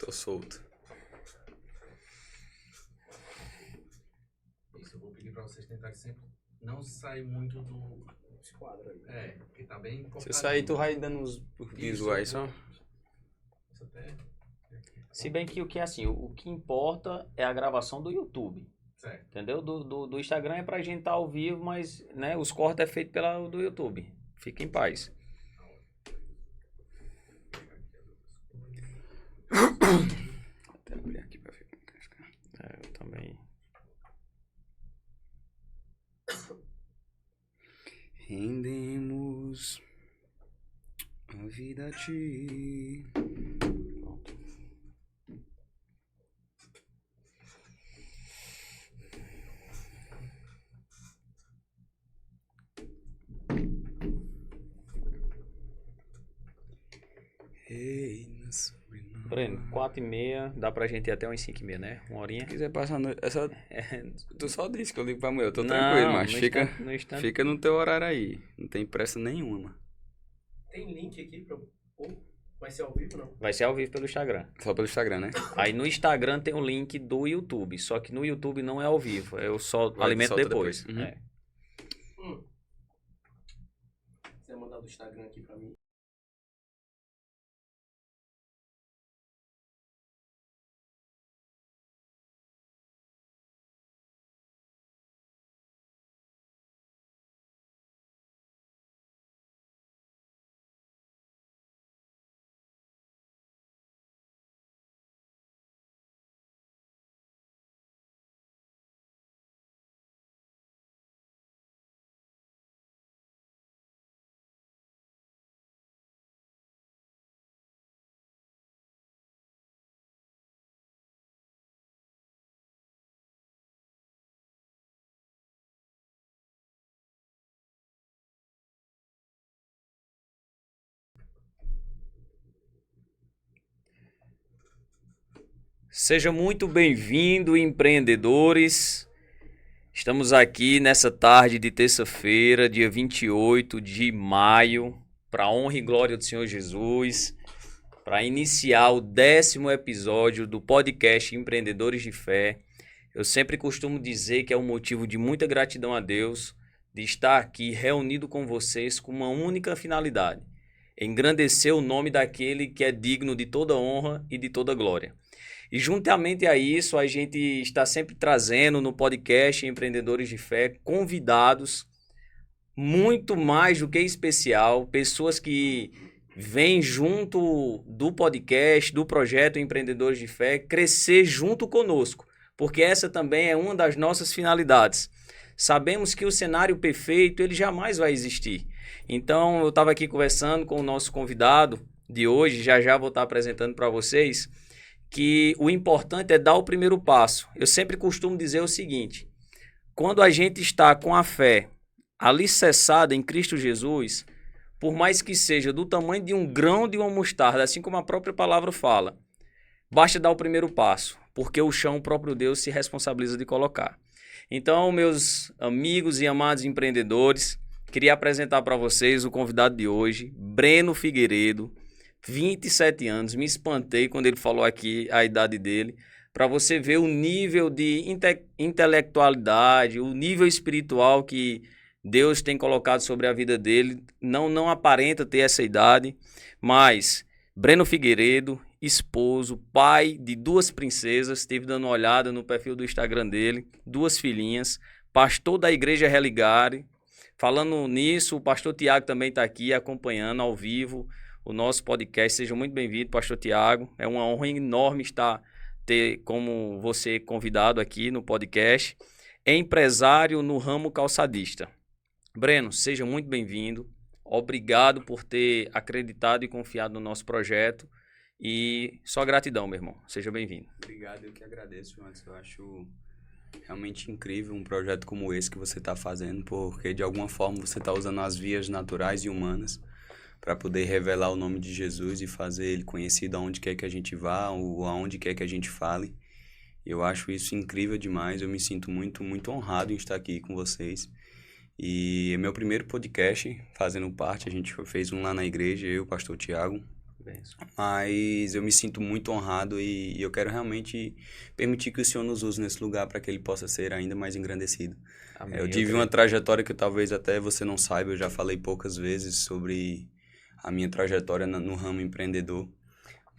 Tô solto. Isso, eu vou pedir pra vocês tentarem sempre não sair muito do quadro aí. porque tá bem Se eu sair, tu cortadinho. vai dando os visuais só. Isso até... Se bem que o que é assim, o que importa é a gravação do YouTube. Certo. Entendeu? Do Instagram é pra gente estar ao vivo, mas né, os cortes é feito pela do YouTube. Fica em paz. Até abrir aqui pra ficar. Eu também. Rendemos a vida a ti. Pronto. Ei, nossa, não. Breno, 4h30, dá pra gente ir até umas 5h30, né? Uma horinha. Se quiser passar a noite. Essa... Tu só disse que eu ligo pra mulher. Eu tô Não, tranquilo, mas no fica, instante- no instante- fica no teu horário aí. Não tem pressa nenhuma. Tem link aqui pra... Vai ser ao vivo, não? Vai ser ao vivo pelo Instagram. Só pelo Instagram, né? Aí no Instagram tem o link do YouTube. Só que no YouTube não é ao vivo. Eu só Vai, alimento solta depois. depois. Uhum. É. Você vai mandar do Instagram aqui pra mim. Seja muito bem-vindo, empreendedores. Estamos aqui nessa tarde de terça-feira, dia 28 de maio, para a honra e glória do Senhor Jesus, para iniciar o 10º episódio do podcast Empreendedores de Fé. Eu sempre costumo dizer que é um motivo de muita gratidão a Deus de estar aqui reunido com vocês com uma única finalidade: engrandecer o nome daquele que é digno de toda honra e de toda glória. E juntamente a isso, a gente está sempre trazendo no podcast Empreendedores de Fé convidados muito mais do que especial, pessoas que vêm junto do podcast, do projeto Empreendedores de Fé, crescer junto conosco, porque essa também é uma das nossas finalidades. Sabemos que o cenário perfeito, ele jamais vai existir. Então, eu estava aqui conversando com o nosso convidado de hoje, já vou estar apresentando para vocês, que o importante é dar o primeiro passo. Eu sempre costumo dizer o seguinte: quando a gente está com a fé alicerçada em Cristo Jesus, por mais que seja do tamanho de um grão de uma mostarda, assim como a própria palavra fala, basta dar o primeiro passo, porque o chão o próprio Deus se responsabiliza de colocar. Então, meus amigos e amados empreendedores, queria apresentar para vocês o convidado de hoje, Breno Figueiredo, 27 anos, me espantei quando ele falou aqui a idade dele, para você ver o nível de intelectualidade, o nível espiritual que Deus tem colocado sobre a vida dele. Não aparenta ter essa idade, mas Breno Figueiredo, esposo, pai de 2 princesas, esteve dando uma olhada no perfil do Instagram dele, 2 filhinhas, pastor da Igreja Religare. Falando nisso, o pastor Tiago também está aqui acompanhando ao vivo o nosso podcast. Seja muito bem-vindo, pastor Tiago. É uma honra enorme ter como você convidado aqui no podcast. É empresário no ramo calçadista. Breno, seja muito bem-vindo. Obrigado por ter acreditado e confiado no nosso projeto. E só gratidão, meu irmão. Seja bem-vindo. Obrigado, eu que agradeço, Jonas. Eu acho realmente incrível um projeto como esse que você está fazendo, porque de alguma forma você está usando as vias naturais e humanas para poder revelar o nome de Jesus e fazer ele conhecido aonde quer que a gente vá ou aonde quer que a gente fale. Eu acho isso incrível demais, eu me sinto muito, muito honrado em estar aqui com vocês. E é meu primeiro podcast fazendo parte, a gente fez um lá na igreja, eu e o pastor Tiago. benção. Mas eu me sinto muito honrado e eu quero realmente permitir que o Senhor nos use nesse lugar para que ele possa ser ainda mais engrandecido. Amém. Eu tive uma trajetória que talvez até você não saiba, eu já falei poucas vezes sobre a minha trajetória no ramo empreendedor,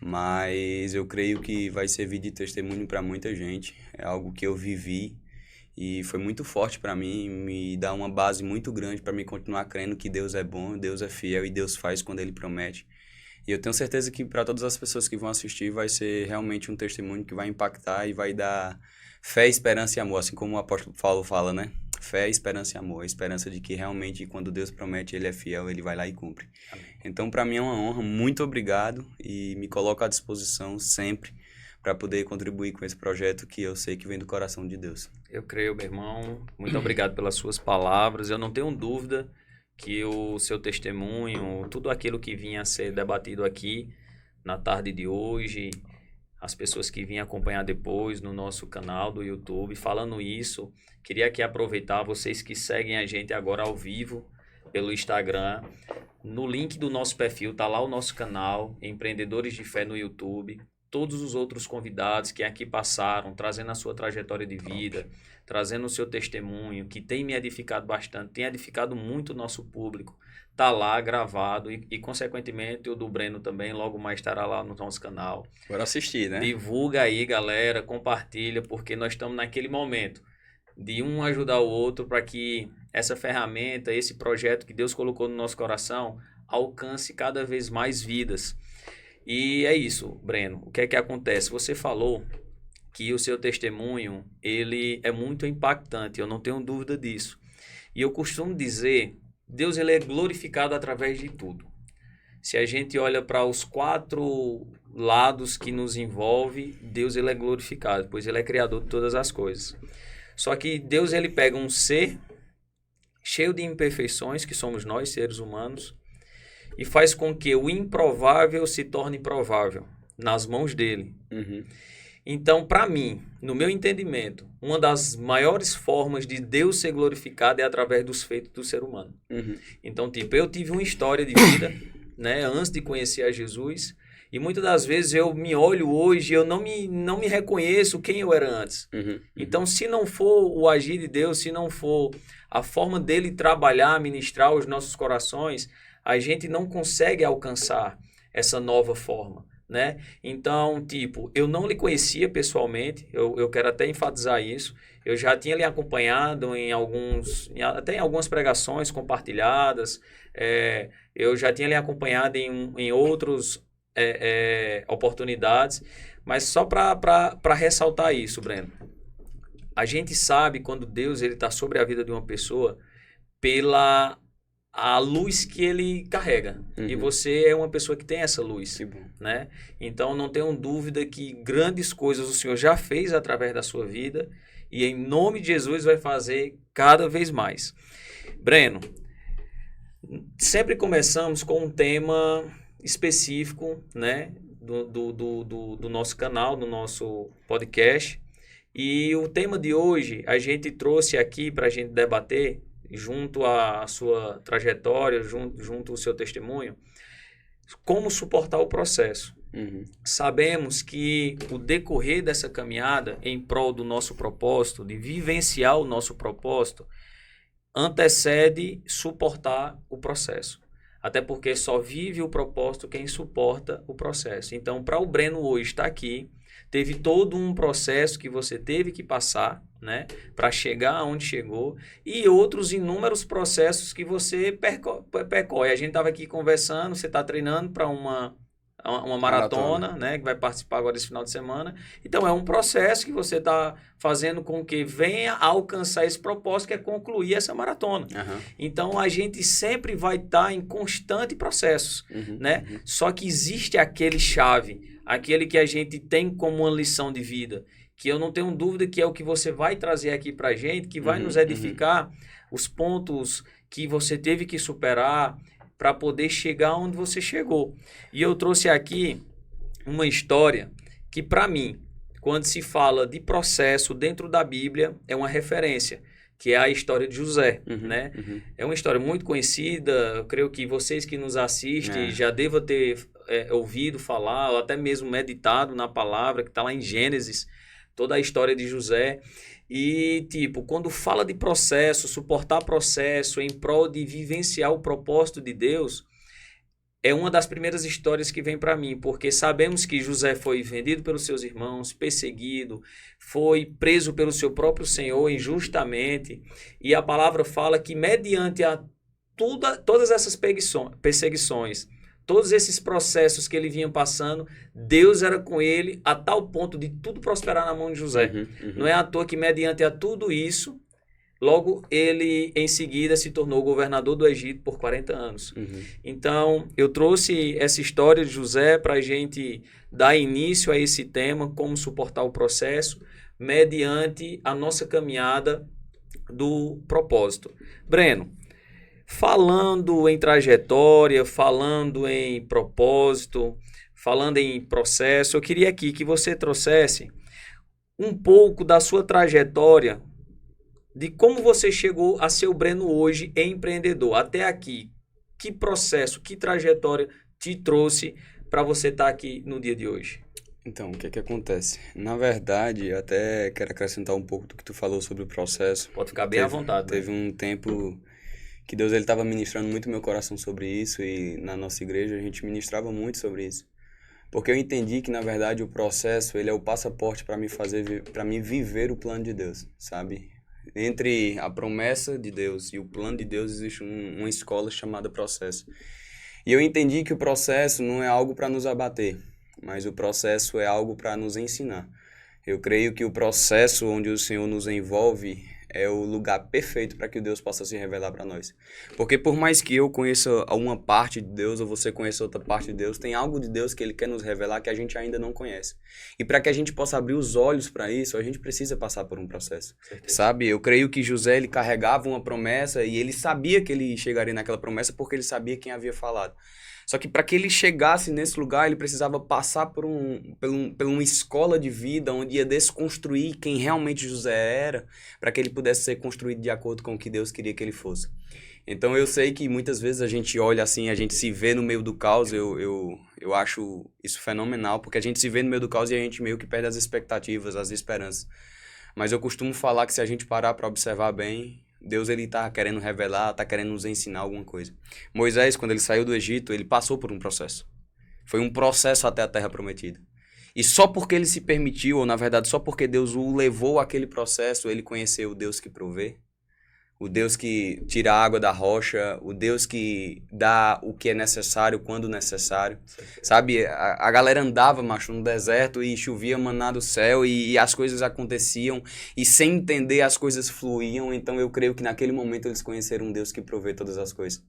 mas eu creio que vai servir de testemunho para muita gente. É algo que eu vivi e foi muito forte para mim, me dá uma base muito grande para mim continuar crendo que Deus é bom, Deus é fiel e Deus faz quando Ele promete. E eu tenho certeza que para todas as pessoas que vão assistir vai ser realmente um testemunho que vai impactar e vai dar fé, esperança e amor, assim como o apóstolo Paulo fala, né? Fé, esperança e amor. A esperança de que realmente quando Deus promete, Ele é fiel, Ele vai lá e cumpre. Amém. Então, para mim é uma honra, muito obrigado e me coloco à disposição sempre para poder contribuir com esse projeto que eu sei que vem do coração de Deus. Eu creio, meu irmão. Muito obrigado pelas suas palavras. Eu não tenho dúvida que o seu testemunho, tudo aquilo que vinha a ser debatido aqui na tarde de hoje, as pessoas que vinham acompanhar depois no nosso canal do YouTube, falando isso, queria aqui aproveitar vocês que seguem a gente agora ao vivo pelo Instagram. No link do nosso perfil tá lá o nosso canal, Empreendedores de Fé no YouTube. Todos os outros convidados que aqui passaram, trazendo a sua trajetória de vida, trazendo o seu testemunho, que tem me edificado bastante, tem edificado muito o nosso público, tá lá gravado e consequentemente, o do Breno também, logo mais estará lá no nosso canal. Bora assistir, né? Divulga aí, galera, compartilha, porque nós estamos naquele momento de um ajudar o outro para que essa ferramenta, esse projeto que Deus colocou no nosso coração, alcance cada vez mais vidas. E é isso, Breno. O que é que acontece? Você falou que o seu testemunho, ele é muito impactante, eu não tenho dúvida disso. E eu costumo dizer, Deus ele é glorificado através de tudo. Se a gente olha para os 4 lados que nos envolve, Deus ele é glorificado, pois ele é criador de todas as coisas. Só que Deus ele pega um ser cheio de imperfeições, que somos nós, seres humanos, e faz com que o improvável se torne provável nas mãos dele. Uhum. Então, para mim, no meu entendimento, uma das maiores formas de Deus ser glorificado é através dos feitos do ser humano. Uhum. Então, tipo, eu tive uma história de vida, né, antes de conhecer a Jesus, e muitas das vezes eu me olho hoje e eu não me reconheço quem eu era antes. Uhum. Então, se não for o agir de Deus, se não for a forma dele trabalhar, ministrar os nossos corações, a gente não consegue alcançar essa nova forma, né? Então, tipo, eu não lhe conhecia pessoalmente, eu quero até enfatizar isso, eu já tinha lhe acompanhado até em algumas pregações compartilhadas, eu já tinha lhe acompanhado em outras oportunidades, mas só para ressaltar isso, Breno, a gente sabe quando Deus está sobre a vida de uma pessoa pela a luz que ele carrega. Uhum. E você é uma pessoa que tem essa luz, Que bom. né? Então, não tenho dúvida que grandes coisas o Senhor já fez através da sua vida e em nome de Jesus vai fazer cada vez mais. Breno, sempre começamos com um tema específico, né? Do nosso canal, do nosso podcast. E o tema de hoje a gente trouxe aqui para a gente debater junto à sua trajetória, junto ao seu testemunho, como suportar o processo. Uhum. Sabemos que o decorrer dessa caminhada em prol do nosso propósito, de vivenciar o nosso propósito, antecede suportar o processo. Até porque só vive o propósito quem suporta o processo. Então, para o Breno hoje estar aqui, teve todo um processo que você teve que passar, né, para chegar aonde chegou, e outros inúmeros processos que você percorre. A gente estava aqui conversando, você está treinando para uma maratona, né, que vai participar agora esse final de semana. Então, é um processo que você está fazendo com que venha a alcançar esse propósito, que é concluir essa maratona. Uhum. Então, a gente sempre vai estar em constante processo, Uhum. né? Uhum. Só que existe aquele chave, aquele que a gente tem como uma lição de vida, que eu não tenho dúvida que é o que você vai trazer aqui para a gente, que vai nos edificar os pontos que você teve que superar para poder chegar onde você chegou. E eu trouxe aqui uma história que, para mim, quando se fala de processo dentro da Bíblia, é uma referência, que é a história de José, né? É uma história muito conhecida, eu creio que vocês que nos assistem já devam ter ouvido falar, ou até mesmo meditado na palavra, que está lá em Gênesis, toda a história de José. E, tipo, quando fala de processo, suportar processo em prol de vivenciar o propósito de Deus, é uma das primeiras histórias que vem para mim, porque sabemos que José foi vendido pelos seus irmãos, perseguido, foi preso pelo seu próprio Senhor injustamente, e a palavra fala que mediante todas essas perseguições, todos esses processos que ele vinha passando, Deus era com ele a tal ponto de tudo prosperar na mão de José. Não é à toa que mediante a tudo isso, logo, ele, em seguida, se tornou governador do Egito por 40 anos. Então, eu trouxe essa história de José para a gente dar início a esse tema, como suportar o processo, mediante a nossa caminhada do propósito. Breno, falando em trajetória, falando em propósito, falando em processo, eu queria aqui que você trouxesse um pouco da sua trajetória, de como você chegou a ser o Breno hoje empreendedor, até aqui. Que processo, que trajetória te trouxe para você estar aqui no dia de hoje? Então, o que que acontece? Na verdade, até quero acrescentar um pouco do que tu falou sobre o processo. Pode ficar bem à vontade. Teve um tempo que Deus estava ministrando muito meu coração sobre isso, e na nossa igreja a gente ministrava muito sobre isso. Porque eu entendi que, na verdade, o processo, ele é o passaporte para me viver o plano de Deus, sabe? Entre a promessa de Deus e o plano de Deus existe uma escola chamada processo. E eu entendi que o processo não é algo para nos abater, mas o processo é algo para nos ensinar. Eu creio que o processo onde o Senhor nos envolve é o lugar perfeito para que Deus possa se revelar para nós. Porque por mais que eu conheça uma parte de Deus ou você conheça outra parte de Deus, tem algo de Deus que Ele quer nos revelar que a gente ainda não conhece. E para que a gente possa abrir os olhos para isso, a gente precisa passar por um processo. Sabe? Eu creio que José, ele carregava uma promessa e ele sabia que ele chegaria naquela promessa porque ele sabia quem havia falado. Só que para que ele chegasse nesse lugar, ele precisava passar por uma escola de vida onde ia desconstruir quem realmente José era, para que ele pudesse ser construído de acordo com o que Deus queria que ele fosse. Então eu sei que muitas vezes a gente olha assim, a gente se vê no meio do caos, eu acho isso fenomenal, porque a gente se vê no meio do caos e a gente meio que perde as expectativas, as esperanças. Mas eu costumo falar que se a gente parar para observar bem, Deus, ele tá querendo revelar, tá querendo nos ensinar alguma coisa. Moisés, quando ele saiu do Egito, ele passou por um processo. Foi um processo até a terra prometida. E só porque ele se permitiu, ou na verdade só porque Deus o levou àquele processo, ele conheceu o Deus que provê, o Deus que tira a água da rocha, o Deus que dá o que é necessário quando necessário. Sabe, a galera andava, macho, no deserto e chovia maná do céu e as coisas aconteciam e sem entender as coisas fluíam. Então eu creio que naquele momento eles conheceram um Deus que provê todas as coisas.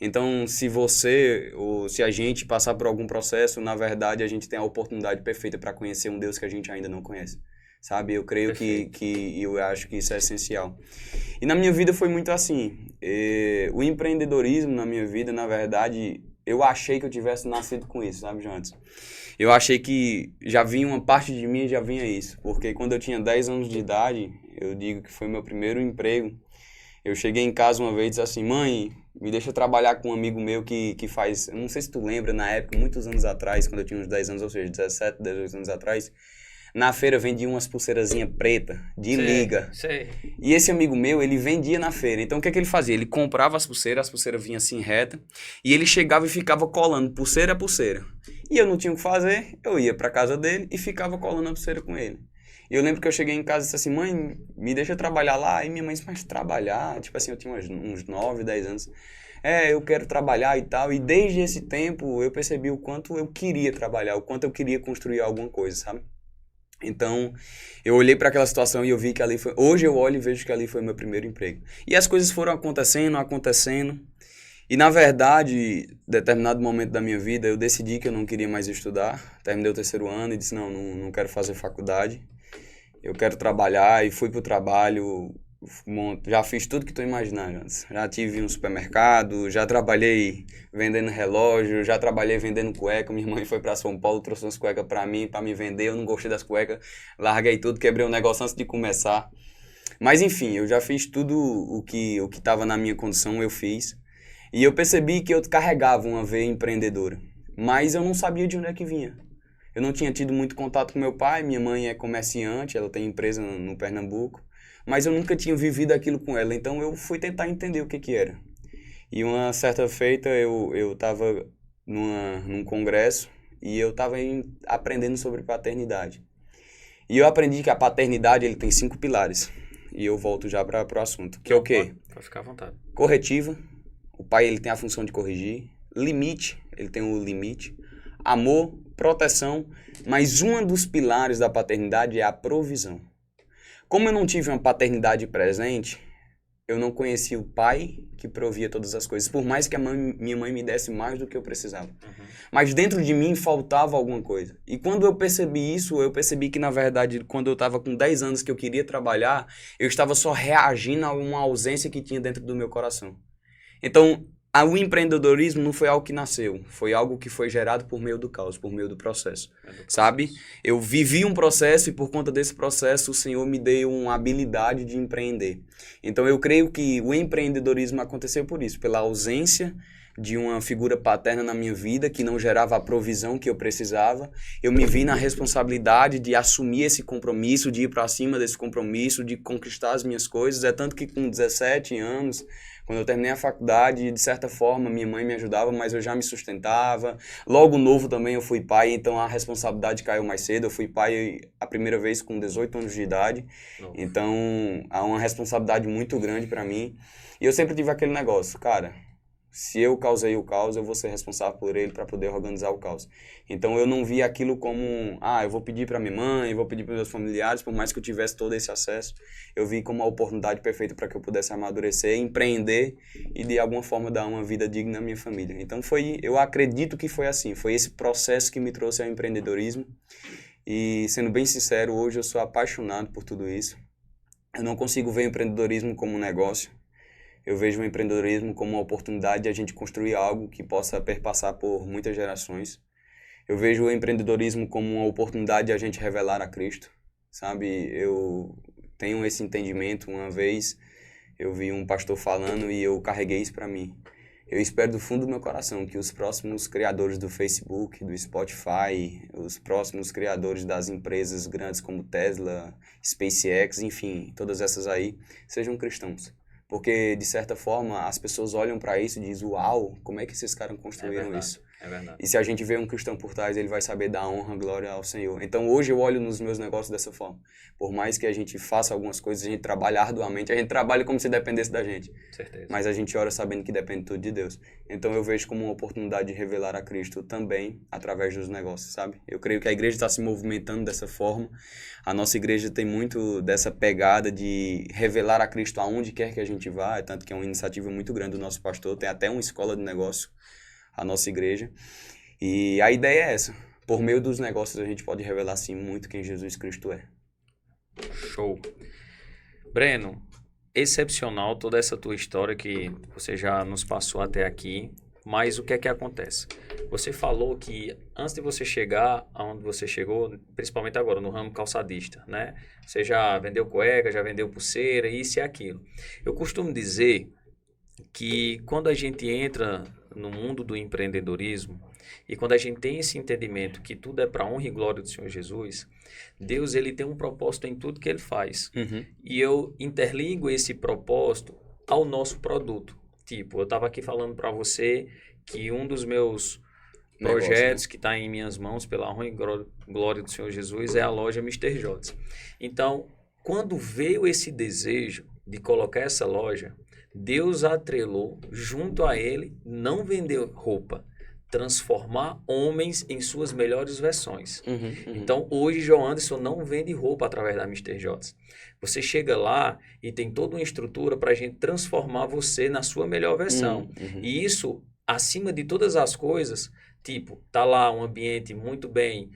Então se você ou se a gente passar por algum processo, na verdade a gente tem a oportunidade perfeita para conhecer um Deus que a gente ainda não conhece. Sabe, eu creio que eu acho que isso é essencial. E na minha vida foi muito assim. O empreendedorismo na minha vida, na verdade, eu achei que eu tivesse nascido com isso, sabe, Jantes? Eu achei que já vinha uma parte de mim, já vinha isso. Porque quando eu tinha 10 anos de idade, eu digo que foi meu primeiro emprego. Eu cheguei em casa uma vez e disse assim, mãe, me deixa trabalhar com um amigo meu que faz... Eu não sei se tu lembra, na época, muitos anos atrás, quando eu tinha uns 10 anos, ou seja, 17, 18 anos atrás... Na feira vendia umas pulseirazinhas preta de liga. Sei. E esse amigo meu, ele vendia na feira. Então o que é que ele fazia? Ele comprava as pulseiras vinham assim reta, e ele chegava e ficava colando pulseira a pulseira. E eu não tinha o que fazer, eu ia pra casa dele e ficava colando a pulseira com ele. E eu lembro que eu cheguei em casa e disse assim, mãe, me deixa trabalhar lá. E minha mãe disse, mas trabalhar? Tipo assim, eu tinha uns 9, 10 anos. Eu quero trabalhar e tal. E desde esse tempo eu percebi o quanto eu queria trabalhar, o quanto eu queria construir alguma coisa, sabe? Então, eu olhei para aquela situação e eu vi que ali foi... Hoje eu olho e vejo que ali foi o meu primeiro emprego. E as coisas foram acontecendo. E, na verdade, em determinado momento da minha vida, eu decidi que eu não queria mais estudar. Terminei o 3º ano e disse, não quero fazer faculdade. Eu quero trabalhar e fui pro trabalho... Já fiz tudo que tu imaginar, Jantes. Já tive um supermercado, já trabalhei vendendo relógio, já trabalhei vendendo cueca. Minha mãe foi para São Paulo, trouxe umas cuecas para mim, para me vender. Eu não gostei das cuecas, larguei tudo, quebrei o negócio antes de começar. Mas enfim, eu já fiz tudo o que estava na minha condição, eu fiz. E eu percebi que eu carregava uma veia empreendedora. mas eu não sabia de onde é que vinha. Eu não tinha tido muito contato com meu pai, minha mãe é comerciante, ela tem empresa no Pernambuco, mas eu nunca tinha vivido aquilo com ela, então eu fui tentar entender o que que era. E uma certa feita eu estava num congresso e eu estava aprendendo sobre paternidade. E eu aprendi que a paternidade ele tem 5 pilares. E eu volto já para o assunto. Que é o quê? Pode ficar à vontade. Corretiva. O pai ele tem a função de corrigir. Limite. Ele tem o limite. Amor, proteção. Mas um dos pilares da paternidade é a provisão. Como eu não tive uma paternidade presente, eu não conhecia o pai que provia todas as coisas. Por mais que minha mãe me desse mais do que eu precisava. Mas dentro de mim faltava alguma coisa. E quando eu percebi isso, eu percebi que, na verdade, quando eu estava com 10 anos que eu queria trabalhar, eu estava só reagindo a uma ausência que tinha dentro do meu coração. Então, o empreendedorismo não foi algo que nasceu. Foi algo que foi gerado por meio do caos, por meio do processo. Sabe? Eu vivi um processo e, por conta desse processo, o Senhor me deu uma habilidade de empreender. Então, eu creio que o empreendedorismo aconteceu por isso, pela ausência de uma figura paterna na minha vida que não gerava a provisão que eu precisava. Eu me vi na responsabilidade de assumir esse compromisso, de ir para cima desse compromisso, de conquistar as minhas coisas. É tanto que com 17 anos, quando eu terminei a faculdade, de certa forma, minha mãe me ajudava, mas eu já me sustentava. Logo novo também eu fui pai, então a responsabilidade caiu mais cedo. Eu fui pai a primeira vez com 18 anos de idade. Então, há uma responsabilidade muito grande para mim. E eu sempre tive aquele negócio, cara, se eu causei o caos, eu vou ser responsável por ele para poder organizar o caos. Então eu não vi aquilo como, eu vou pedir para minha mãe, eu vou pedir para meus familiares, por mais que eu tivesse todo esse acesso, eu vi como uma oportunidade perfeita para que eu pudesse amadurecer, empreender e de alguma forma dar uma vida digna à minha família. Então eu acredito que foi assim, foi esse processo que me trouxe ao empreendedorismo. E sendo bem sincero, hoje eu sou apaixonado por tudo isso. Eu não consigo ver o empreendedorismo como um negócio. Eu vejo o empreendedorismo como uma oportunidade de a gente construir algo que possa perpassar por muitas gerações. Eu vejo o empreendedorismo como uma oportunidade de a gente revelar a Cristo, sabe? Eu tenho esse entendimento. Uma vez eu vi um pastor falando e eu carreguei isso para mim. Eu espero do fundo do meu coração que os próximos criadores do Facebook, do Spotify, os próximos criadores das empresas grandes como Tesla, SpaceX, enfim, todas essas aí, sejam cristãos. Porque, de certa forma, as pessoas olham para isso e dizem, uau, como é que esses caras construíram isso? É verdade. E se a gente vê um cristão por trás, ele vai saber dar honra e glória ao Senhor. Então, hoje eu olho nos meus negócios dessa forma. Por mais que a gente faça algumas coisas, a gente trabalha arduamente, a gente trabalha como se dependesse da gente. Certeza. Mas a gente ora sabendo que depende tudo de Deus. Então, eu vejo como uma oportunidade de revelar a Cristo também através dos negócios, sabe? Eu creio que a igreja está se movimentando dessa forma. A nossa igreja tem muito dessa pegada de revelar a Cristo aonde quer que a gente vá. Tanto que é uma iniciativa muito grande do nosso pastor. Tem até uma escola de negócio, a nossa igreja. E a ideia é essa. Por meio dos negócios a gente pode revelar, sim, muito quem Jesus Cristo é. Show. Breno, excepcional toda essa tua história que você já nos passou até aqui. Mas o que é que acontece? Você falou que antes de você chegar aonde você chegou, principalmente agora no ramo calçadista, né? Você já vendeu cueca, já vendeu pulseira, isso e aquilo. Eu costumo dizer que quando a gente entra no mundo do empreendedorismo e quando a gente tem esse entendimento que tudo é para honra e glória do Senhor Jesus, Deus ele tem um propósito em tudo que ele faz. E eu interligo esse propósito ao nosso produto. Tipo, eu estava aqui falando para você que um dos meus projetos que está em minhas mãos, pela honra e glória do Senhor Jesus, é a loja Mr. Jotes. Então, quando veio esse desejo de colocar essa loja, Deus atrelou junto a ele não vender roupa, transformar homens em suas melhores versões. Então, hoje, João Anderson não vende roupa através da Mr. Jotes. Você chega lá e tem toda uma estrutura para a gente transformar você na sua melhor versão. E isso, acima de todas as coisas, tipo, tá lá um ambiente muito bem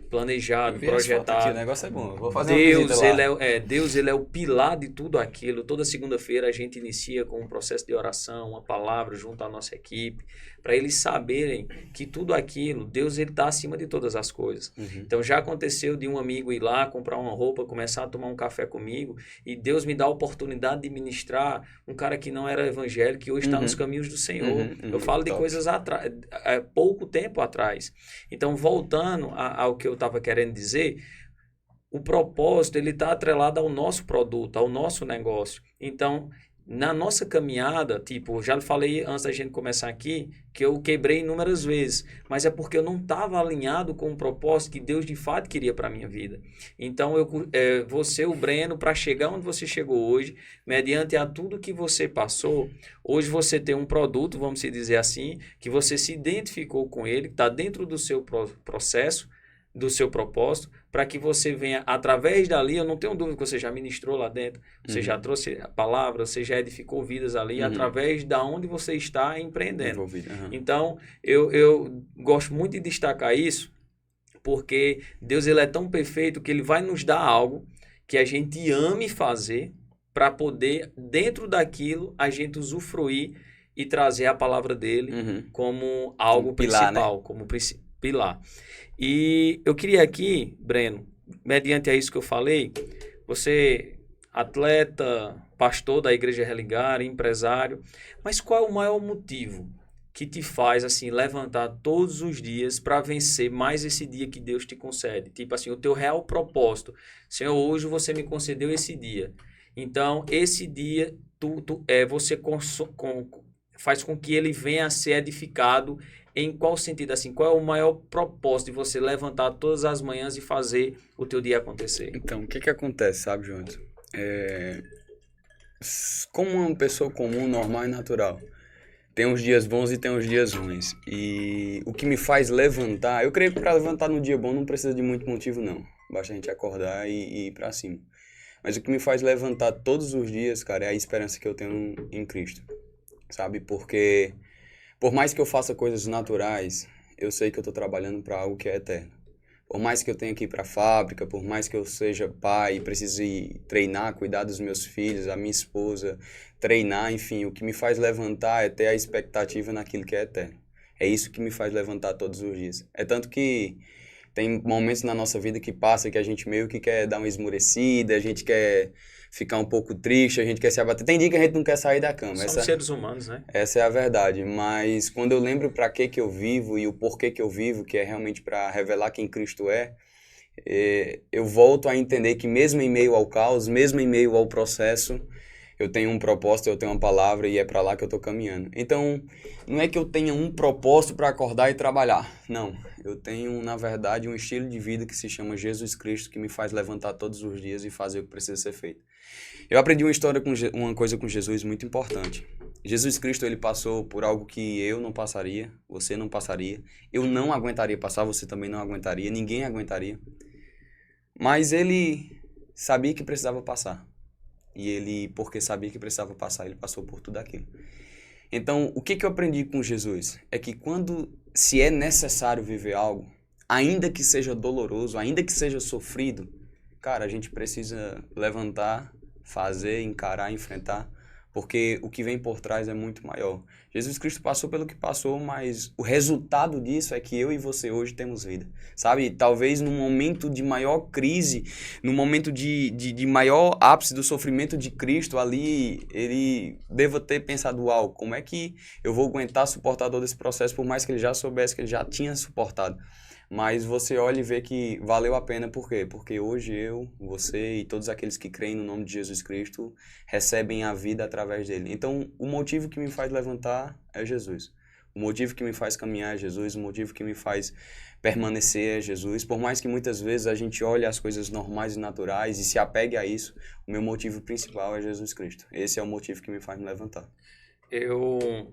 planejado, Vi as fotos aqui, o projetado. negócio é bom. Eu vou fazer uma visita lá. Deus, ele é o pilar de tudo aquilo. Toda segunda-feira a gente inicia com um processo de oração, uma palavra junto à nossa equipe, para eles saberem que tudo aquilo, Deus ele está acima de todas as coisas. Uhum. Então já aconteceu de um amigo ir lá, comprar uma roupa, começar a tomar um café comigo, e Deus me dá a oportunidade de ministrar um cara que não era evangélico, que hoje está nos caminhos do Senhor. Eu falo de Top. coisas pouco tempo atrás. Então, voltando ao que eu estava querendo dizer, o propósito ele está atrelado ao nosso produto, ao nosso negócio. Então, na nossa caminhada, tipo, já falei antes da gente começar aqui, que eu quebrei inúmeras vezes, mas é porque eu não estava alinhado com o propósito que Deus de fato queria para a minha vida. Então, você, o Breno, para chegar onde você chegou hoje, mediante a tudo que você passou, hoje você tem um produto, vamos dizer assim, que você se identificou com ele, está dentro do seu processo, do seu propósito, para que você venha, através dali, eu não tenho dúvida que você já ministrou lá dentro, você já trouxe a palavra, você já edificou vidas ali, através da onde você está empreendendo. Então, eu gosto muito de destacar isso, porque Deus ele é tão perfeito que ele vai nos dar algo que a gente ame fazer, para poder, dentro daquilo, a gente usufruir e trazer a palavra dele como algo principal, né? Como pilar. E eu queria aqui, Breno, mediante a isso que eu falei, você, atleta, pastor da Igreja Religar, empresário, mas qual é o maior motivo que te faz assim levantar todos os dias para vencer mais esse dia que Deus te concede? Tipo assim, o teu real propósito. Senhor, hoje você me concedeu esse dia. Então, esse dia, você faz com que ele venha a ser edificado. Em qual sentido, assim, qual é o maior propósito de você levantar todas as manhãs e fazer o teu dia acontecer? Então, o que acontece, sabe, Jonas? Como uma pessoa comum, normal e natural, tem uns dias bons e tem uns dias ruins. E o que me faz levantar, eu creio que para levantar no dia bom não precisa de muito motivo, não. Basta a gente acordar e ir para cima. Mas o que me faz levantar todos os dias, cara, é a esperança que eu tenho em Cristo, sabe? Porque por mais que eu faça coisas naturais, eu sei que eu estou trabalhando para algo que é eterno. Por mais que eu tenha que ir para a fábrica, por mais que eu seja pai e precise treinar, cuidar dos meus filhos, a minha esposa, treinar, enfim, o que me faz levantar é ter a expectativa naquilo que é eterno. É isso que me faz levantar todos os dias. É tanto que tem momentos na nossa vida que passa que a gente meio que quer dar uma esmorecida, a gente quer ficar um pouco triste, a gente quer se abater. Tem dia que a gente não quer sair da cama. Somos seres humanos, né? Essa é a verdade. Mas quando eu lembro para que eu vivo e o porquê que eu vivo, que é realmente para revelar quem Cristo é, eu volto a entender que mesmo em meio ao caos, mesmo em meio ao processo, eu tenho um propósito, eu tenho uma palavra e é para lá que eu estou caminhando. Então, não é que eu tenha um propósito para acordar e trabalhar. Não. Eu tenho, na verdade, um estilo de vida que se chama Jesus Cristo, que me faz levantar todos os dias e fazer o que precisa ser feito. Eu aprendi uma coisa com Jesus muito importante. Jesus Cristo, ele passou por algo que eu não passaria, você não passaria, eu não aguentaria passar, você também não aguentaria, ninguém aguentaria. Mas ele sabia que precisava passar. E ele, porque sabia que precisava passar, ele passou por tudo aquilo. Então, o que eu aprendi com Jesus? É que se é necessário viver algo, ainda que seja doloroso, ainda que seja sofrido, cara, a gente precisa levantar, fazer, encarar, enfrentar, porque o que vem por trás é muito maior. Jesus Cristo passou pelo que passou, mas o resultado disso é que eu e você hoje temos vida, sabe? Talvez no momento de maior crise, no momento de maior ápice do sofrimento de Cristo, ali ele deva ter pensado, uau, como é que eu vou aguentar suportar todo esse processo, por mais que ele já soubesse que ele já tinha suportado. Mas você olha e vê que valeu a pena, por quê? Porque hoje eu, você e todos aqueles que creem no nome de Jesus Cristo recebem a vida através dele. Então, o motivo que me faz levantar é Jesus. O motivo que me faz caminhar é Jesus. O motivo que me faz permanecer é Jesus. Por mais que muitas vezes a gente olhe as coisas normais e naturais e se apegue a isso, o meu motivo principal é Jesus Cristo. Esse é o motivo que me faz me levantar. Eu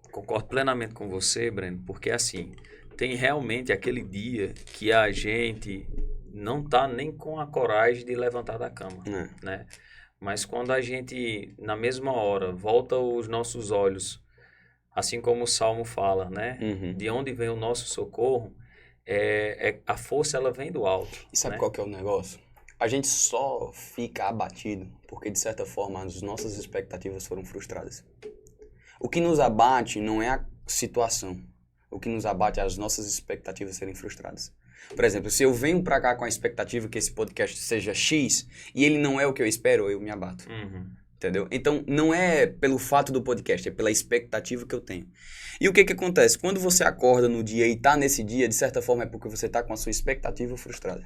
concordo plenamente com você, Breno, porque assim, tem realmente aquele dia que a gente não tá nem com a coragem de levantar da cama, né? Mas quando a gente, na mesma hora, volta os nossos olhos, assim como o Salmo fala, né? De onde vem o nosso socorro, a força ela vem do alto. E sabe né? qual que é o negócio? A gente só fica abatido porque, de certa forma, as nossas expectativas foram frustradas. O que nos abate não é a situação. O que nos abate é as nossas expectativas serem frustradas. Por exemplo, se eu venho pra cá com a expectativa que esse podcast seja X e ele não é o que eu espero, eu me abato. Entendeu? Então, não é pelo fato do podcast, é pela expectativa que eu tenho. E o que que acontece? Quando você acorda no dia e tá nesse dia, de certa forma é porque você tá com a sua expectativa frustrada.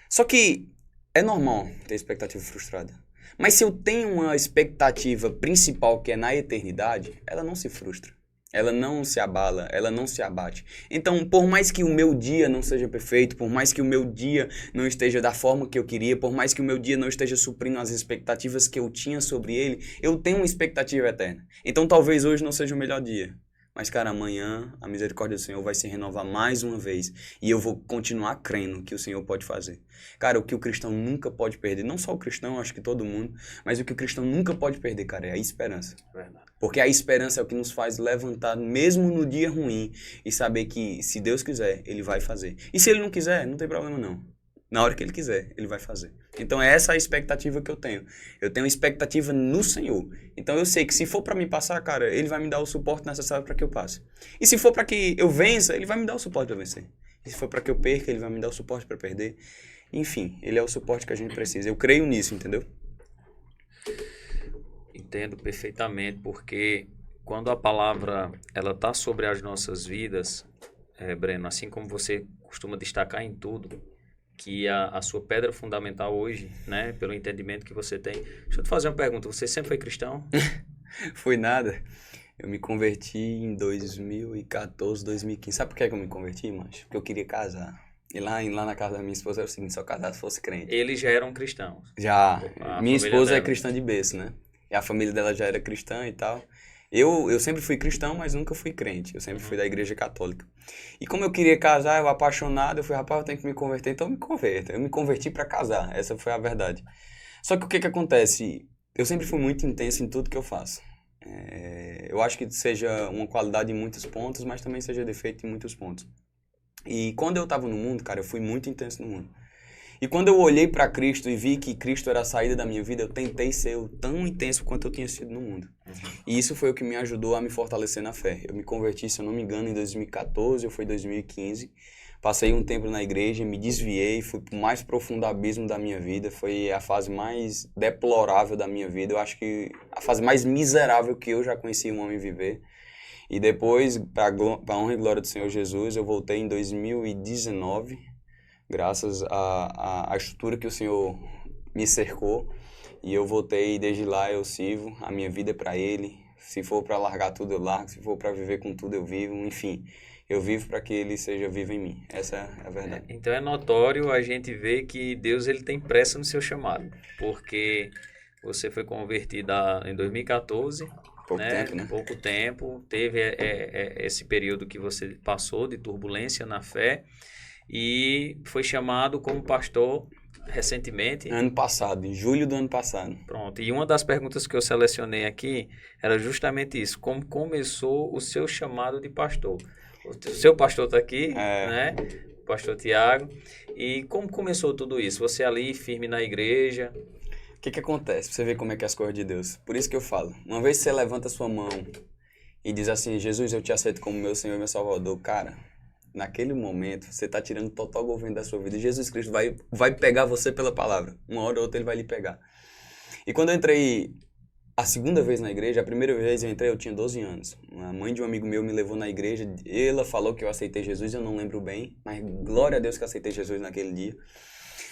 Só que é normal ter expectativa frustrada. Mas se eu tenho uma expectativa principal que é na eternidade, ela não se frustra. Ela não se abala, ela não se abate. Então, por mais que o meu dia não seja perfeito, por mais que o meu dia não esteja da forma que eu queria, por mais que o meu dia não esteja suprindo as expectativas que eu tinha sobre ele, eu tenho uma expectativa eterna. Então, talvez hoje não seja o melhor dia. Mas, cara, amanhã a misericórdia do Senhor vai se renovar mais uma vez. E eu vou continuar crendo que o Senhor pode fazer. Cara, o que o cristão nunca pode perder, não só o cristão, acho que todo mundo, mas o que o cristão nunca pode perder, cara, é a esperança. Verdade. Porque a esperança é o que nos faz levantar mesmo no dia ruim e saber que, se Deus quiser, Ele vai fazer. E se Ele não quiser, não tem problema não. Na hora que Ele quiser, Ele vai fazer. Então, é essa a expectativa que eu tenho. Eu tenho expectativa no Senhor. Então, eu sei que se for para me passar, cara, Ele vai me dar o suporte necessário para que eu passe. E se for para que eu vença, Ele vai me dar o suporte para vencer. E se for para que eu perca, Ele vai me dar o suporte para perder. Enfim, Ele é o suporte que a gente precisa. Eu creio nisso, entendeu? Entendo perfeitamente, porque quando a palavra ela tá sobre as nossas vidas, Breno, assim como você costuma destacar em tudo, que a sua pedra fundamental hoje, né, pelo entendimento que você tem. Deixa eu te fazer uma pergunta, você sempre foi cristão? Foi nada. Eu me converti em 2014, 2015. Sabe por que eu me converti, mancho? Porque eu queria casar. E lá na casa da minha esposa era o seguinte, só casar se fosse crente. Eles já eram cristãos. Já. A Minha família esposa é dela. cristã de berço, né? E a família dela já era cristã e tal. Eu sempre fui cristão, mas nunca fui crente. Eu sempre fui da igreja católica. E como eu queria casar, eu apaixonado, eu falei, rapaz, eu tenho que me converter, então eu me converto. Eu me converti pra casar, essa foi a verdade. Só que o que que acontece? Eu sempre fui muito intenso em tudo que eu faço. Eu acho que seja uma qualidade em muitos pontos, mas também seja defeito em muitos pontos. E quando eu tava no mundo, cara, eu fui muito intenso no mundo. E quando eu olhei pra Cristo e vi que Cristo era a saída da minha vida, eu tentei ser tão intenso quanto eu tinha sido no mundo. E isso foi o que me ajudou a me fortalecer na fé. Eu me converti, se eu não me engano, em 2014 ou foi 2015. Passei um tempo na igreja, me desviei, fui pro mais profundo abismo da minha vida. Foi a fase mais deplorável da minha vida. Eu acho que a fase mais miserável que eu já conheci um homem viver. E depois, para a honra e glória do Senhor Jesus, eu voltei em 2019, graças à estrutura que o Senhor me cercou. E eu voltei, e desde lá eu sirvo, a minha vida é para Ele. Se for para largar tudo, eu largo. Se for para viver com tudo, eu vivo. Enfim, eu vivo para que Ele seja vivo em mim. Essa é a verdade. Então é notório a gente ver que Deus ele tem pressa no seu chamado, porque você foi convertida em 2014, Pouco tempo, né? Pouco tempo, teve esse período que você passou de turbulência na fé e foi chamado como pastor recentemente. Ano passado, em julho do ano passado. Pronto, e uma das perguntas que eu selecionei aqui era justamente isso, como começou o seu chamado de pastor? O seu pastor está aqui, né? O pastor Tiago. E como começou tudo isso? Você ali, firme na igreja? O que acontece? Pra você ver como é que é as coisas de Deus. Por isso que eu falo. Uma vez que você levanta a sua mão e diz assim, Jesus, eu te aceito como meu Senhor e meu Salvador. Cara, naquele momento, você tá tirando total governo da sua vida. E Jesus Cristo vai pegar você pela palavra. Uma hora ou outra ele vai lhe pegar. E quando eu entrei a segunda vez na igreja, a primeira vez eu entrei, eu tinha 12 anos. A mãe de um amigo meu me levou na igreja. Ela falou que eu aceitei Jesus, eu não lembro bem. Mas glória a Deus que eu aceitei Jesus naquele dia.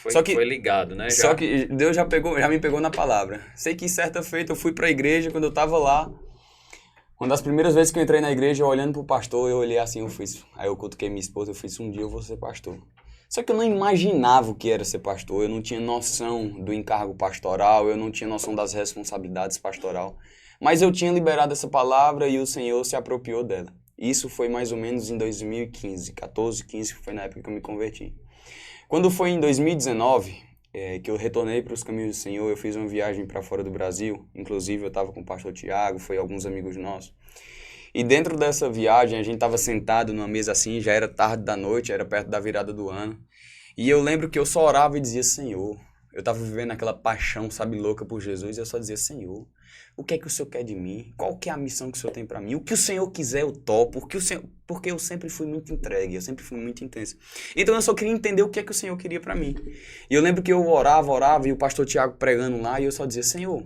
Foi ligado, né? Só que Deus já me pegou na palavra. Sei que certa feita eu fui pra igreja, quando eu tava lá, uma das primeiras vezes que eu entrei na igreja, olhando pro pastor, eu olhei assim, aí eu cutuquei minha esposa, eu fiz, um dia eu vou ser pastor. Só que eu não imaginava o que era ser pastor, eu não tinha noção do encargo pastoral, eu não tinha noção das responsabilidades pastoral, mas eu tinha liberado essa palavra e o Senhor se apropriou dela. Isso foi mais ou menos em 2015, 14, 15, que foi na época que eu me converti. Quando foi em 2019, que eu retornei para os caminhos do Senhor, eu fiz uma viagem para fora do Brasil, inclusive eu estava com o pastor Tiago, foi alguns amigos nossos. E dentro dessa viagem, a gente tava sentado numa mesa assim, já era tarde da noite, era perto da virada do ano. E eu lembro que eu só orava e dizia, Senhor, eu tava vivendo aquela paixão, sabe, louca por Jesus, e eu só dizia, Senhor, o que é que o Senhor quer de mim? Qual que é a missão que o Senhor tem pra mim? O que o Senhor quiser eu topo, porque eu sempre fui muito entregue, eu sempre fui muito intenso. Então eu só queria entender o que é que o Senhor queria pra mim. E eu lembro que eu orava, e o pastor Tiago pregando lá, e eu só dizia, Senhor,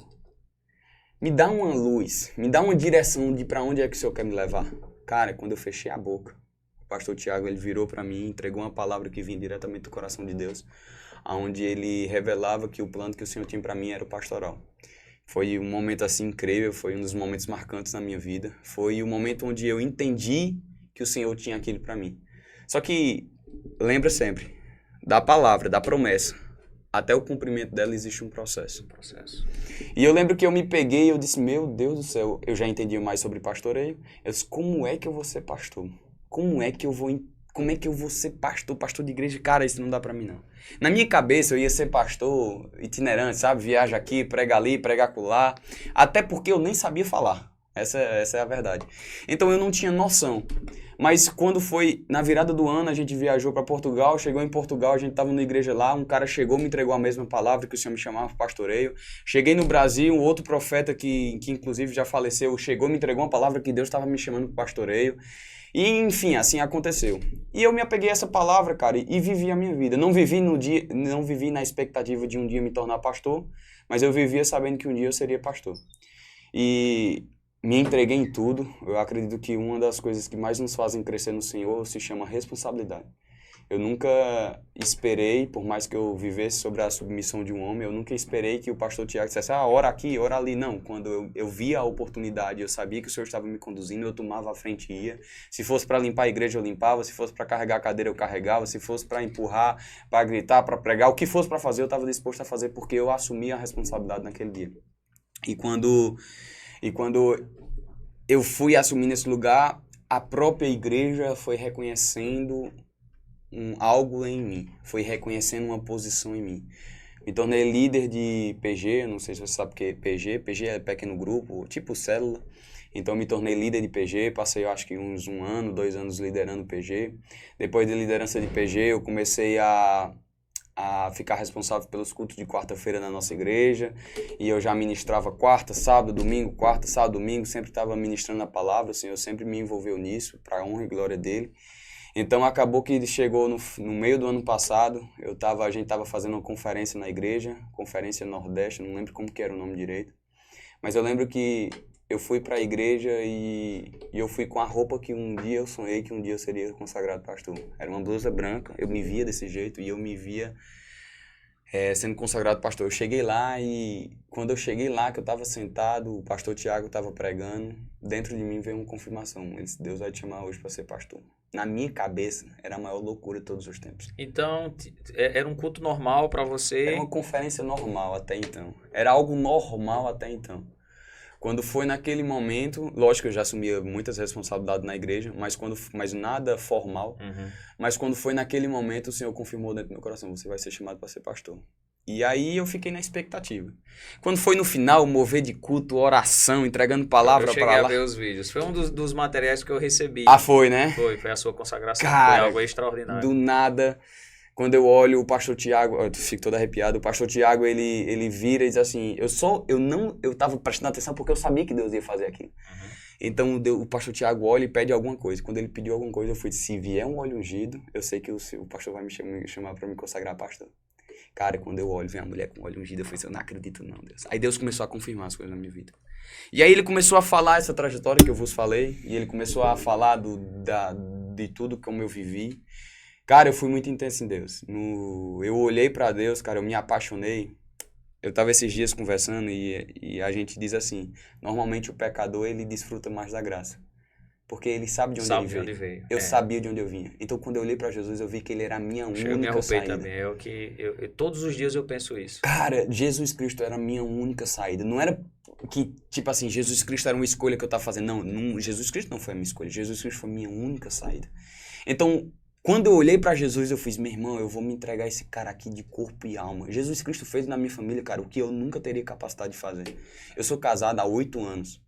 me dá uma luz, me dá uma direção de pra onde é que o Senhor quer me levar. Cara, quando eu fechei a boca, o pastor Tiago, ele virou pra mim, entregou uma palavra que vinha diretamente do coração de Deus, onde ele revelava que o plano que o Senhor tinha pra mim era o pastoral. Foi um momento assim incrível, foi um dos momentos marcantes na minha vida. Foi o momento onde eu entendi que o Senhor tinha aquilo pra mim. Só que, lembra sempre, da palavra, da promessa, até o cumprimento dela existe um processo. E eu lembro que eu me peguei e eu disse, meu Deus do céu, eu já entendi mais sobre pastoreio. Eu disse, como é que eu vou ser pastor? Como é que eu vou ser pastor de igreja? Cara, isso não dá pra mim, não. Na minha cabeça, eu ia ser pastor itinerante, sabe? Viaja aqui, prega ali, prega acolá. Até porque eu nem sabia falar. Essa é a verdade. Então, eu não tinha noção. Mas quando foi na virada do ano, a gente viajou para Portugal, chegou em Portugal, a gente estava na igreja lá, um cara chegou, me entregou a mesma palavra que o Senhor me chamava para pastoreio. Cheguei no Brasil, um outro profeta que inclusive já faleceu, chegou, me entregou uma palavra que Deus estava me chamando para pastoreio. E, enfim, assim aconteceu. E eu me apeguei a essa palavra, cara, e vivi a minha vida. Não vivi na expectativa de um dia me tornar pastor, mas eu vivia sabendo que um dia eu seria pastor. E me entreguei em tudo. Eu acredito que uma das coisas que mais nos fazem crescer no Senhor se chama responsabilidade. Eu nunca esperei, por mais que eu vivesse sobre a submissão de um homem, eu nunca esperei que o pastor Tiago dissesse, ora aqui, ora ali. Não, quando eu via a oportunidade, eu sabia que o Senhor estava me conduzindo, eu tomava a frente e ia. Se fosse para limpar a igreja, eu limpava. Se fosse para carregar a cadeira, eu carregava. Se fosse para empurrar, para gritar, para pregar, o que fosse para fazer, eu estava disposto a fazer, porque eu assumia a responsabilidade naquele dia. E quando eu fui assumindo esse lugar, a própria igreja foi reconhecendo algo em mim, foi reconhecendo uma posição em mim. Me tornei líder de PG, não sei se você sabe o que é PG. PG é pequeno grupo, tipo célula. Então me tornei líder de PG, passei eu acho que uns 1 ano, 2 anos liderando PG. Depois da liderança de PG, eu comecei a ficar responsável pelos cultos de quarta-feira na nossa igreja, e eu já ministrava quarta, sábado, domingo, sempre estava ministrando a palavra, o Senhor sempre me envolveu nisso, para a honra e glória dele. Então acabou que chegou no meio do ano passado, a gente estava fazendo uma conferência na igreja, Conferência Nordeste, não lembro como que era o nome direito, mas eu lembro que eu fui para a igreja e eu fui com a roupa que um dia eu sonhei que um dia eu seria consagrado pastor. Era uma blusa branca, eu me via desse jeito e eu me via sendo consagrado pastor. Eu cheguei lá e quando eu cheguei lá, que eu estava sentado, o pastor Tiago estava pregando, dentro de mim veio uma confirmação. Ele disse, Deus vai te chamar hoje para ser pastor. Na minha cabeça, era a maior loucura de todos os tempos. Então, era um culto normal para você? Era uma conferência normal até então. Era algo normal até então. Quando foi naquele momento, lógico que eu já assumia muitas responsabilidades na igreja, mas nada formal. Uhum. Mas quando foi naquele momento, o Senhor confirmou dentro do meu coração, você vai ser chamado para ser pastor. E aí eu fiquei na expectativa. Quando foi no final, mover de culto, oração, entregando palavra para lá. Eu cheguei a ver os vídeos. Foi um dos materiais que eu recebi. Ah, foi, né? Foi a sua consagração. Cara, foi algo extraordinário. Do nada, quando eu olho o pastor Tiago, eu fico todo arrepiado, o pastor Tiago, ele vira e diz assim, eu tava prestando atenção porque eu sabia que Deus ia fazer aquilo. Uhum. Então o pastor Tiago olha e pede alguma coisa. Quando ele pediu alguma coisa, eu fui, se vier um óleo ungido, eu sei que o pastor vai me chamar para me consagrar pastor. Cara, quando eu olho, vem a mulher com óleo ungido, eu falei, eu não acredito não, Deus. Aí Deus começou a confirmar as coisas na minha vida. E aí ele começou a falar essa trajetória que eu vos falei, e ele começou a falar de tudo como eu vivi. Cara, eu fui muito intenso em Deus. Eu olhei pra Deus, cara, eu me apaixonei. Eu tava esses dias conversando e a gente diz assim, normalmente o pecador, ele desfruta mais da graça. Porque ele sabe de onde veio. Eu sabia de onde eu vinha. Então, quando eu olhei pra Jesus, eu vi que ele era a minha única saída. Também. Todos os dias eu penso isso. Cara, Jesus Cristo era a minha única saída. Não era que, tipo assim, Jesus Cristo era uma escolha que eu tava fazendo. Não, Jesus Cristo não foi a minha escolha. Jesus Cristo foi a minha única saída. Então, quando eu olhei pra Jesus, eu fiz, meu irmão, eu vou me entregar a esse cara aqui de corpo e alma. Jesus Cristo fez na minha família, cara, o que eu nunca teria capacidade de fazer. Eu sou casado há 8 anos.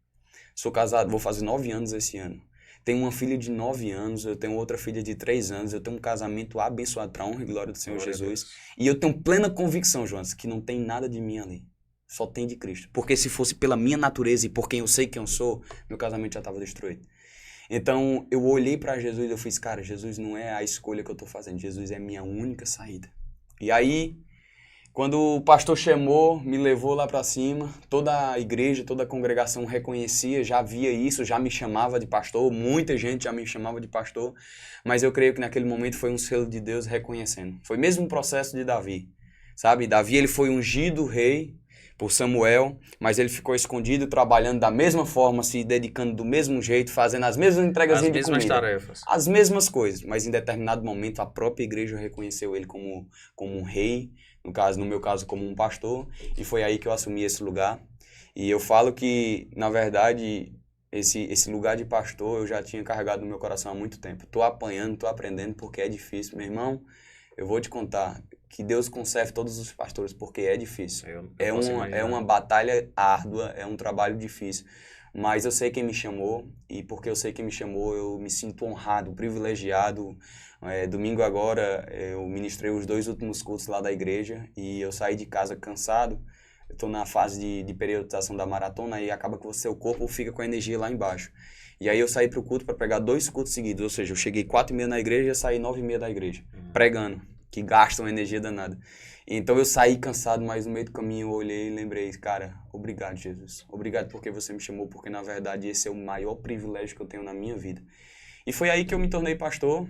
Sou casado, vou fazer 9 anos esse ano. Tenho uma filha de 9 anos, eu tenho outra filha de 3 anos, eu tenho um casamento abençoado para a honra e glória do Senhor Glória a Jesus. Deus. E eu tenho plena convicção, Jonas, que não tem nada de mim ali. Só tem de Cristo. Porque se fosse pela minha natureza e por quem eu sei quem eu sou, meu casamento já estava destruído. Então, eu olhei para Jesus e eu fiz, cara, Jesus não é a escolha que eu estou fazendo, Jesus é a minha única saída. E aí, quando o pastor chamou, me levou lá para cima, toda a igreja, toda a congregação reconhecia, já via isso, já me chamava de pastor, muita gente já me chamava de pastor, mas eu creio que naquele momento foi um selo de Deus reconhecendo. Foi mesmo um processo de Davi, sabe? Davi, ele foi ungido rei por Samuel, mas ele ficou escondido, trabalhando da mesma forma, se dedicando do mesmo jeito, fazendo as mesmas entregas de comida. As mesmas tarefas. As mesmas coisas, mas em determinado momento a própria igreja reconheceu ele como um rei, no meu caso como um pastor, e foi aí que eu assumi esse lugar. E eu falo que, na verdade, esse lugar de pastor eu já tinha carregado no meu coração há muito tempo. Tô apanhando, tô aprendendo porque é difícil. Meu irmão, eu vou te contar, que Deus conserve todos os pastores, porque é difícil. Eu posso imaginar. É uma batalha árdua, é um trabalho difícil. Mas eu sei quem me chamou, e porque eu sei quem me chamou, eu me sinto honrado, privilegiado. Domingo agora, eu ministrei os 2 últimos cultos lá da igreja, e eu saí de casa cansado. Eu estou na fase de periodização da maratona, e acaba que o seu corpo fica com a energia lá embaixo. E aí eu saí para o culto para pegar 2 cultos seguidos, ou seja, eu cheguei 4h30 na igreja e saí 9h30 da igreja, pregando, que gastam energia danada. Então eu saí cansado, mas no meio do caminho eu olhei e lembrei, cara, obrigado, Jesus. Obrigado porque você me chamou, porque na verdade esse é o maior privilégio que eu tenho na minha vida. E foi aí que eu me tornei pastor,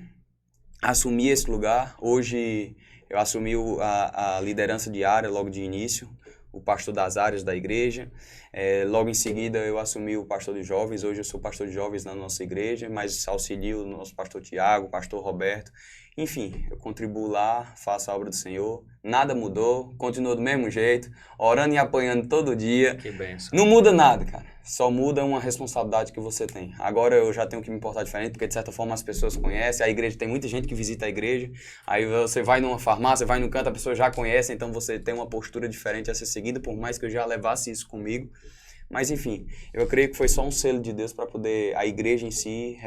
assumi esse lugar. Hoje eu assumi a liderança de área logo de início, o pastor das áreas da igreja. Logo em seguida eu assumi o pastor de jovens. Hoje eu sou pastor de jovens na nossa igreja, mas auxilio o nosso pastor Tiago, o pastor Roberto. Enfim, eu contribuo lá, faço a obra do Senhor. Nada mudou, continuo do mesmo jeito, orando e apanhando todo dia. Que bênção. Não muda nada, cara. Só muda uma responsabilidade que você tem. Agora eu já tenho que me importar diferente, porque de certa forma as pessoas conhecem. A igreja, tem muita gente que visita a igreja. Aí você vai numa farmácia, vai num canto, a pessoa já conhece, então você tem uma postura diferente a ser seguida, por mais que eu já levasse isso comigo. Mas enfim, eu creio que foi só um selo de Deus para poder a igreja em si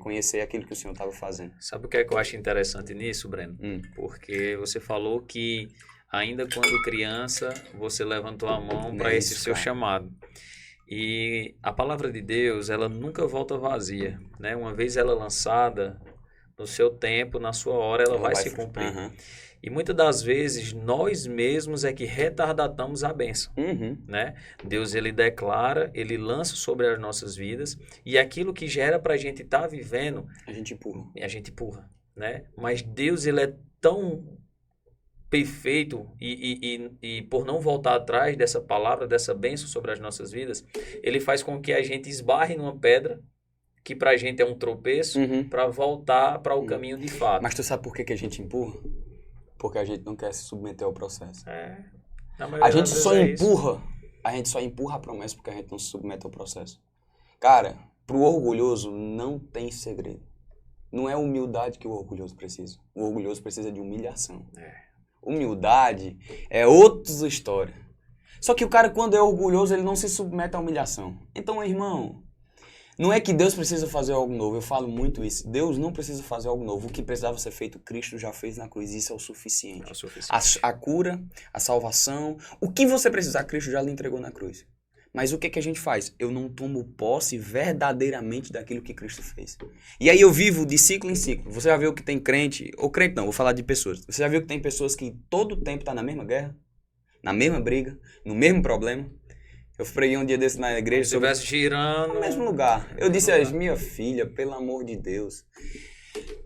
conhecer aquilo que o Senhor estava fazendo. Sabe o que é que eu acho interessante nisso, Breno? Porque você falou que ainda quando criança você levantou a mão para esse seu chamado. E a palavra de Deus, ela nunca volta vazia, né? Uma vez ela lançada, no seu tempo, na sua hora, ela vai se cumprir. E muitas das vezes nós mesmos é que retardatamos a bênção, né? Deus, ele declara, ele lança sobre as nossas vidas, e aquilo que gera para a gente estar vivendo, a gente empurra, né? Mas Deus, ele é tão perfeito e por não voltar atrás dessa palavra, dessa bênção sobre as nossas vidas, ele faz com que a gente esbarre numa pedra que pra gente é um tropeço, para voltar para o caminho de fato. Mas tu sabe por que a gente empurra? Porque a gente não quer se submeter ao processo. A gente só empurra a promessa porque a gente não se submete ao processo. Cara, pro orgulhoso não tem segredo. Não é humildade que o orgulhoso precisa. O orgulhoso precisa de humilhação. Humildade é outra história. Só que o cara, quando é orgulhoso, ele não se submete à humilhação. Então, irmão, não é que Deus precisa fazer algo novo. Eu falo muito isso. Deus não precisa fazer algo novo. O que precisava ser feito, Cristo já fez na cruz. Isso é o suficiente. A cura, a salvação, o que você precisar, Cristo já lhe entregou na cruz. Mas o que a gente faz? Eu não tomo posse verdadeiramente daquilo que Cristo fez. E aí eu vivo de ciclo em ciclo. Você já viu que tem crente, ou crente não, vou falar de pessoas. Você já viu que tem pessoas que todo tempo estão na mesma guerra, na mesma briga, no mesmo problema? Eu preguei um dia desse na igreja. Se estivesse girando... No mesmo lugar. Eu disse a minha filha, pelo amor de Deus,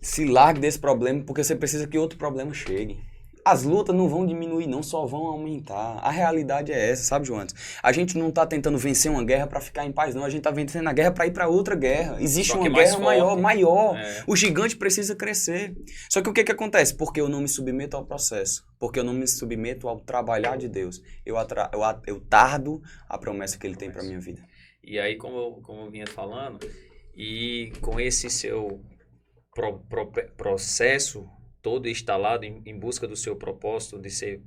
se largue desse problema, porque você precisa que outro problema chegue. As lutas não vão diminuir, não, só vão aumentar. A realidade é essa, sabe, João? A gente não está tentando vencer uma guerra para ficar em paz, não. A gente está vencendo a guerra para ir para outra guerra. Existe uma guerra maior. O gigante precisa crescer. Só que o que acontece? Porque eu não me submeto ao processo. Porque eu não me submeto ao trabalhar de Deus. Eu tardo a promessa que Ele tem para minha vida. E aí, como eu vinha falando, e com esse seu processo todo instalado em busca do seu propósito de ser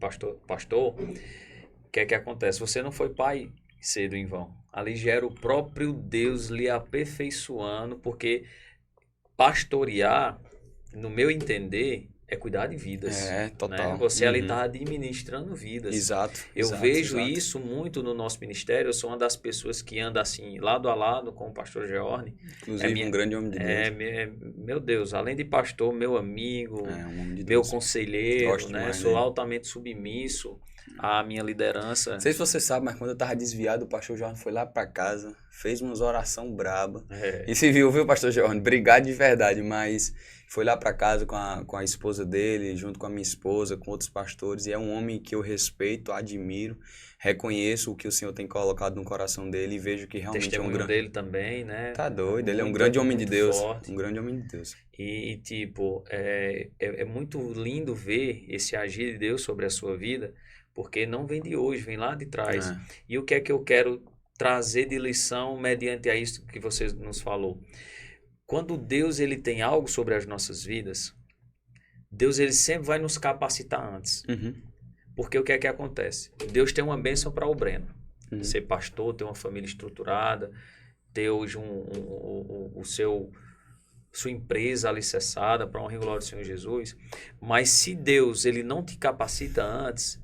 pastor, o que é que acontece? Você não foi pai cedo em vão. Ali já era o próprio Deus lhe aperfeiçoando, porque pastorear, no meu entender, é cuidar de vidas. É, total. Né? Você ali Uhum. está administrando vidas. Exato. Eu exato, vejo exato. isso muito no nosso ministério. Eu sou uma das pessoas que anda assim, lado a lado com o pastor Georne. Inclusive, minha- um grande homem de Deus. Meu Deus, além de pastor, meu amigo, É, um homem de meu Deus. conselheiro, Gosto né? demais Sou dele. altamente submisso à minha liderança. Não sei se você sabe, mas quando eu tava desviado, o pastor Jorge foi lá pra casa, fez umas oração braba. É, E se viu, pastor Jorge? Obrigado de verdade, mas foi lá pra casa com a esposa dele, junto com a minha esposa, com outros pastores, e é um homem que eu respeito, admiro, reconheço o que o Senhor tem colocado no coração dele e vejo que realmente é um testemunho grande... dele também, né? Tá doido, ele é um Muito- grande homem de muito Deus, forte. um grande homem de Deus. E, tipo, é muito lindo ver esse agir de Deus sobre a sua vida, porque não vem de hoje, vem lá de trás. É. E o que é que eu quero trazer de lição mediante a isso que você nos falou? Quando Deus ele tem algo sobre as nossas vidas, Deus ele sempre vai nos capacitar antes. Uhum, Porque o que é que acontece? Deus tem uma bênção para o Breno. uhum. Ser pastor, ter uma família estruturada, ter hoje sua empresa alicerçada para honra e glória do Senhor Jesus. Mas se Deus ele não te capacita antes,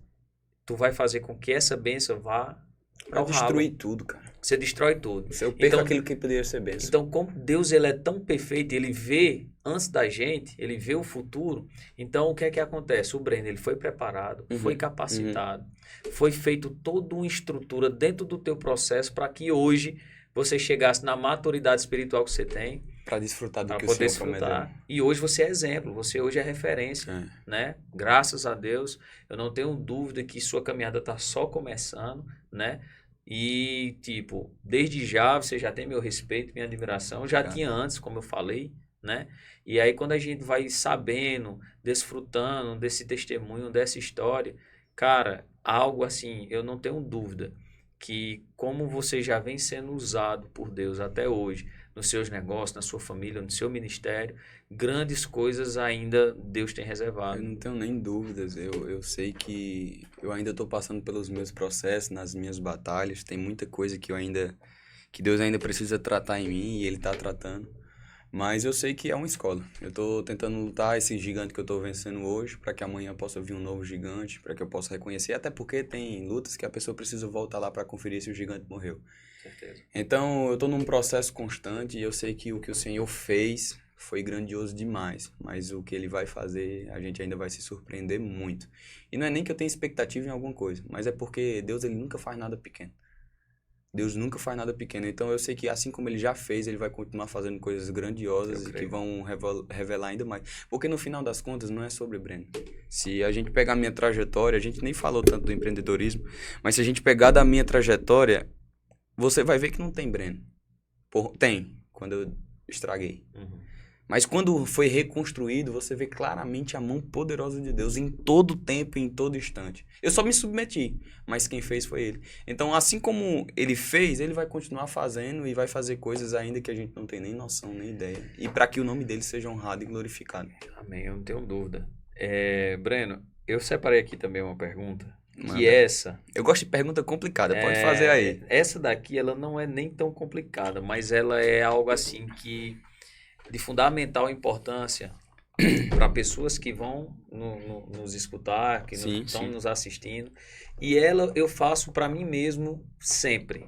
tu vai fazer com que essa bênção vá Pra ao ralo. destruir tudo, cara. Você destrói tudo. Se eu perco Então- aquilo que poderia ser bênção. Então, como Deus ele é tão perfeito, ele vê antes da gente, ele vê o futuro. Então, o que é que acontece? O Breno, ele foi preparado, Uhum, foi capacitado, foi feito toda uma estrutura dentro do teu processo para que hoje você chegasse na maturidade espiritual que você tem, Pra desfrutar do para que o poder Senhor desfrutar. prometeu. E hoje você é exemplo, você hoje é referência, É. né? Graças a Deus, eu não tenho dúvida que sua caminhada está só começando, né? E, tipo, desde já você já tem meu respeito, minha admiração. Já Obrigado. tinha antes, como eu falei, né? E aí, quando a gente vai sabendo, desfrutando desse testemunho, dessa história, cara, algo assim, eu não tenho dúvida que, como você já vem sendo usado por Deus até hoje, nos seus negócios, na sua família, no seu ministério, grandes coisas ainda Deus tem Eu reservado. não tenho nem dúvidas, eu sei que eu ainda estou passando pelos meus processos, nas minhas batalhas, tem muita coisa que Deus ainda precisa tratar em mim e Ele está tratando, mas eu sei que é uma escola, eu estou tentando lutar esse gigante que eu estou vencendo hoje, para que amanhã possa vir um novo gigante, para que eu possa reconhecer, até porque tem lutas que a pessoa precisa voltar lá para conferir se o gigante morreu. Certeza. Então, eu estou num processo constante e eu sei que o que o Senhor fez foi grandioso demais, mas o que Ele vai fazer, a gente ainda vai se surpreender muito. E não é nem que eu tenha expectativa em alguma coisa, mas é porque Deus, Ele nunca faz nada pequeno. Deus nunca faz nada pequeno. Então, eu sei que assim como Ele já fez, Ele vai continuar fazendo coisas grandiosas Eu e que creio. vão revelar ainda mais. Porque no final das contas, não é sobre Breno. Se a gente pegar a minha trajetória, a gente nem falou tanto do empreendedorismo, mas se a gente pegar da minha trajetória, você vai ver que não tem Breno. Tem, quando eu estraguei. Uhum. Mas quando foi reconstruído, você vê claramente a mão poderosa de Deus em todo tempo e em todo instante. Eu só me submeti, mas quem fez foi Ele. Então, assim como Ele fez, Ele vai continuar fazendo e vai fazer coisas ainda que a gente não tem nem noção, nem ideia. E para que o nome dele seja honrado e glorificado. Amém, eu não tenho dúvida. Breno, eu separei aqui também uma pergunta, Manda. que essa... Eu gosto de pergunta complicada, pode fazer aí. Essa daqui, ela não é nem tão complicada, mas ela é algo assim que... de fundamental importância para pessoas que vão nos escutar, que Sim, estão sim. nos assistindo. E ela eu faço para mim mesmo sempre.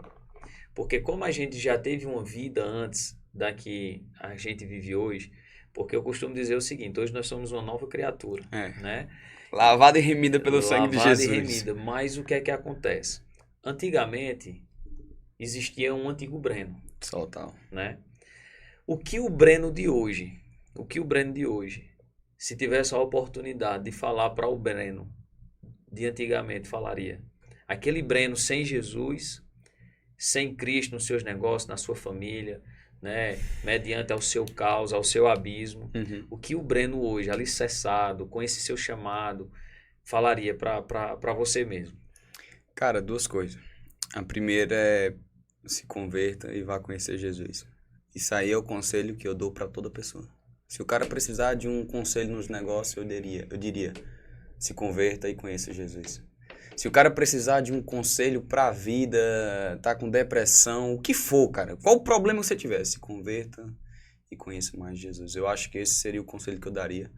Porque como a gente já teve uma vida antes da que a gente vive hoje, porque eu costumo dizer o seguinte, hoje nós somos uma nova criatura, É. né? Lavada e remida pelo sangue de Lavada Jesus. e remida. Mas o que é que acontece? Antigamente, existia um antigo Breno, Total. né? O que o Breno de hoje, se tivesse a oportunidade de falar para o Breno de antigamente, falaria. Aquele Breno sem Jesus, sem Cristo nos seus negócios, na sua família, né? Mediante ao seu caos, ao seu abismo. Uhum. O que o Breno hoje, alicerçado, com esse seu chamado, falaria para você mesmo? Cara, duas coisas. A primeira é se converta e vá conhecer Jesus. Isso aí é o conselho que eu dou para toda pessoa. Se o cara precisar de um conselho nos negócios, eu diria, se converta e conheça Jesus. Se o cara precisar de um conselho pra vida, tá com depressão, o que for, cara, qual o problema que você tiver, se converta e conheça mais Jesus. Eu acho que esse seria o conselho que eu daria,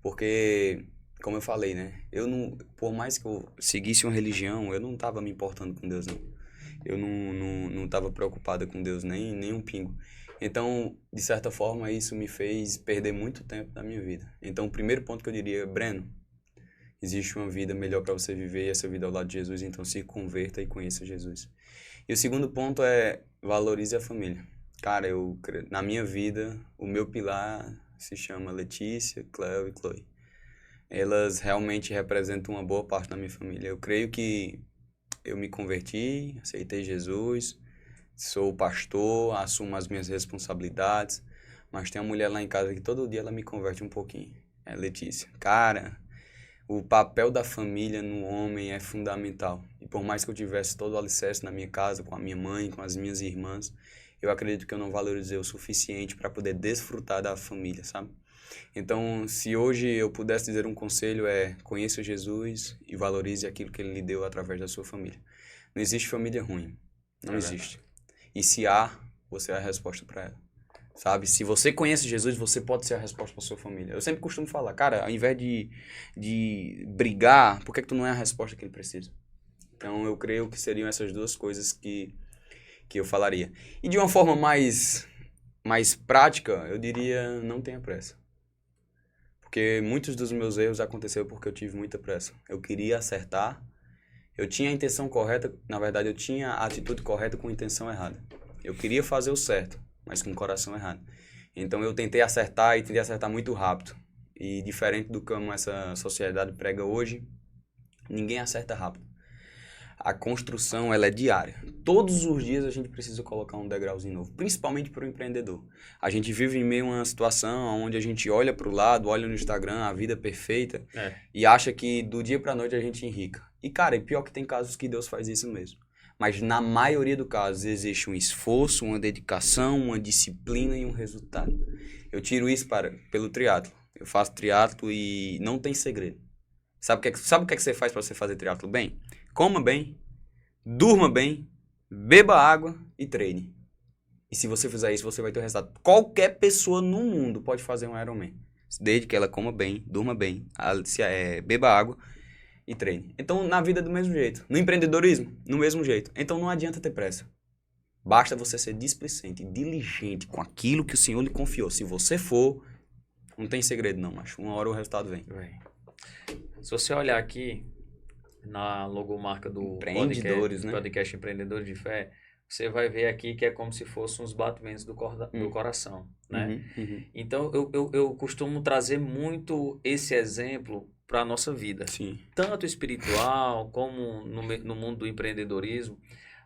porque, como eu falei, né, eu não, por mais que eu seguisse uma religião, eu não tava me importando com Deus, não. Eu não tava preocupado com Deus, nem um pingo. Então, de certa forma, isso me fez perder muito tempo da minha vida. Então, o primeiro ponto que eu diria, Breno, existe uma vida melhor para você viver, e essa vida ao lado de Jesus, então se converta e conheça Jesus. E o segundo ponto é valorize a família. Cara, na minha vida, o meu pilar se chama Letícia, Cleo e Chloe. Elas realmente representam uma boa parte da minha família. Eu creio que eu me converti, aceitei Jesus, sou pastor, assumo as minhas responsabilidades, mas tem uma mulher lá em casa que todo dia ela me converte um pouquinho. É Letícia. Cara, o papel da família no homem é fundamental. E por mais que eu tivesse todo o alicerce na minha casa, com a minha mãe, com as minhas irmãs, eu acredito que eu não valorizei o suficiente para poder desfrutar da família, sabe? Então, se hoje eu pudesse dizer um conselho conheça Jesus e valorize aquilo que ele lhe deu através da sua família. Não existe família ruim. Não existe. E se há, você é a resposta para ela. Sabe? Se você conhece Jesus, você pode ser a resposta para sua família. Eu sempre costumo falar, cara, ao invés de brigar, por que tu não é a resposta que ele precisa? Então, eu creio que seriam essas duas coisas que eu falaria. E de uma forma mais prática, eu diria, não tenha pressa. Porque muitos dos meus erros aconteceram porque eu tive muita pressa. Eu queria acertar, eu tinha a intenção correta, na verdade eu tinha a atitude correta com a intenção errada. Eu queria fazer o certo, mas com o coração errado. Então eu tentei acertar muito rápido. E diferente do como essa sociedade prega hoje, ninguém acerta rápido. A construção, ela é diária. Todos os dias a gente precisa colocar um degrauzinho novo, principalmente para o empreendedor. A gente vive em meio a uma situação onde a gente olha para o lado, olha no Instagram, a vida perfeita, e acha que do dia para a noite a gente enrica. E, cara, e pior que tem casos que Deus faz isso mesmo. Mas na maioria dos casos existe um esforço, uma dedicação, uma disciplina e um resultado. Eu tiro isso pelo triatlo. Eu faço triatlo e não tem segredo. Sabe o que você faz para você fazer triatlo bem? Coma bem, durma bem, beba água e treine. E se você fizer isso, você vai ter o resultado. Qualquer pessoa no mundo pode fazer um Ironman. Desde que ela coma bem, durma bem, beba água e treine. Então, na vida do mesmo jeito. No empreendedorismo, no mesmo jeito. Então, não adianta ter pressa. Basta você ser displicente, diligente com aquilo que o Senhor lhe confiou. Se você for, não tem segredo não, macho. Uma hora o resultado vem. Se você olhar aqui na logomarca do podcast Empreendedores de Fé, você vai ver aqui que é como se fossem uns batimentos do coração, né? Então, eu costumo trazer muito esse exemplo para a nossa vida. Sim. Tanto espiritual como no mundo do empreendedorismo.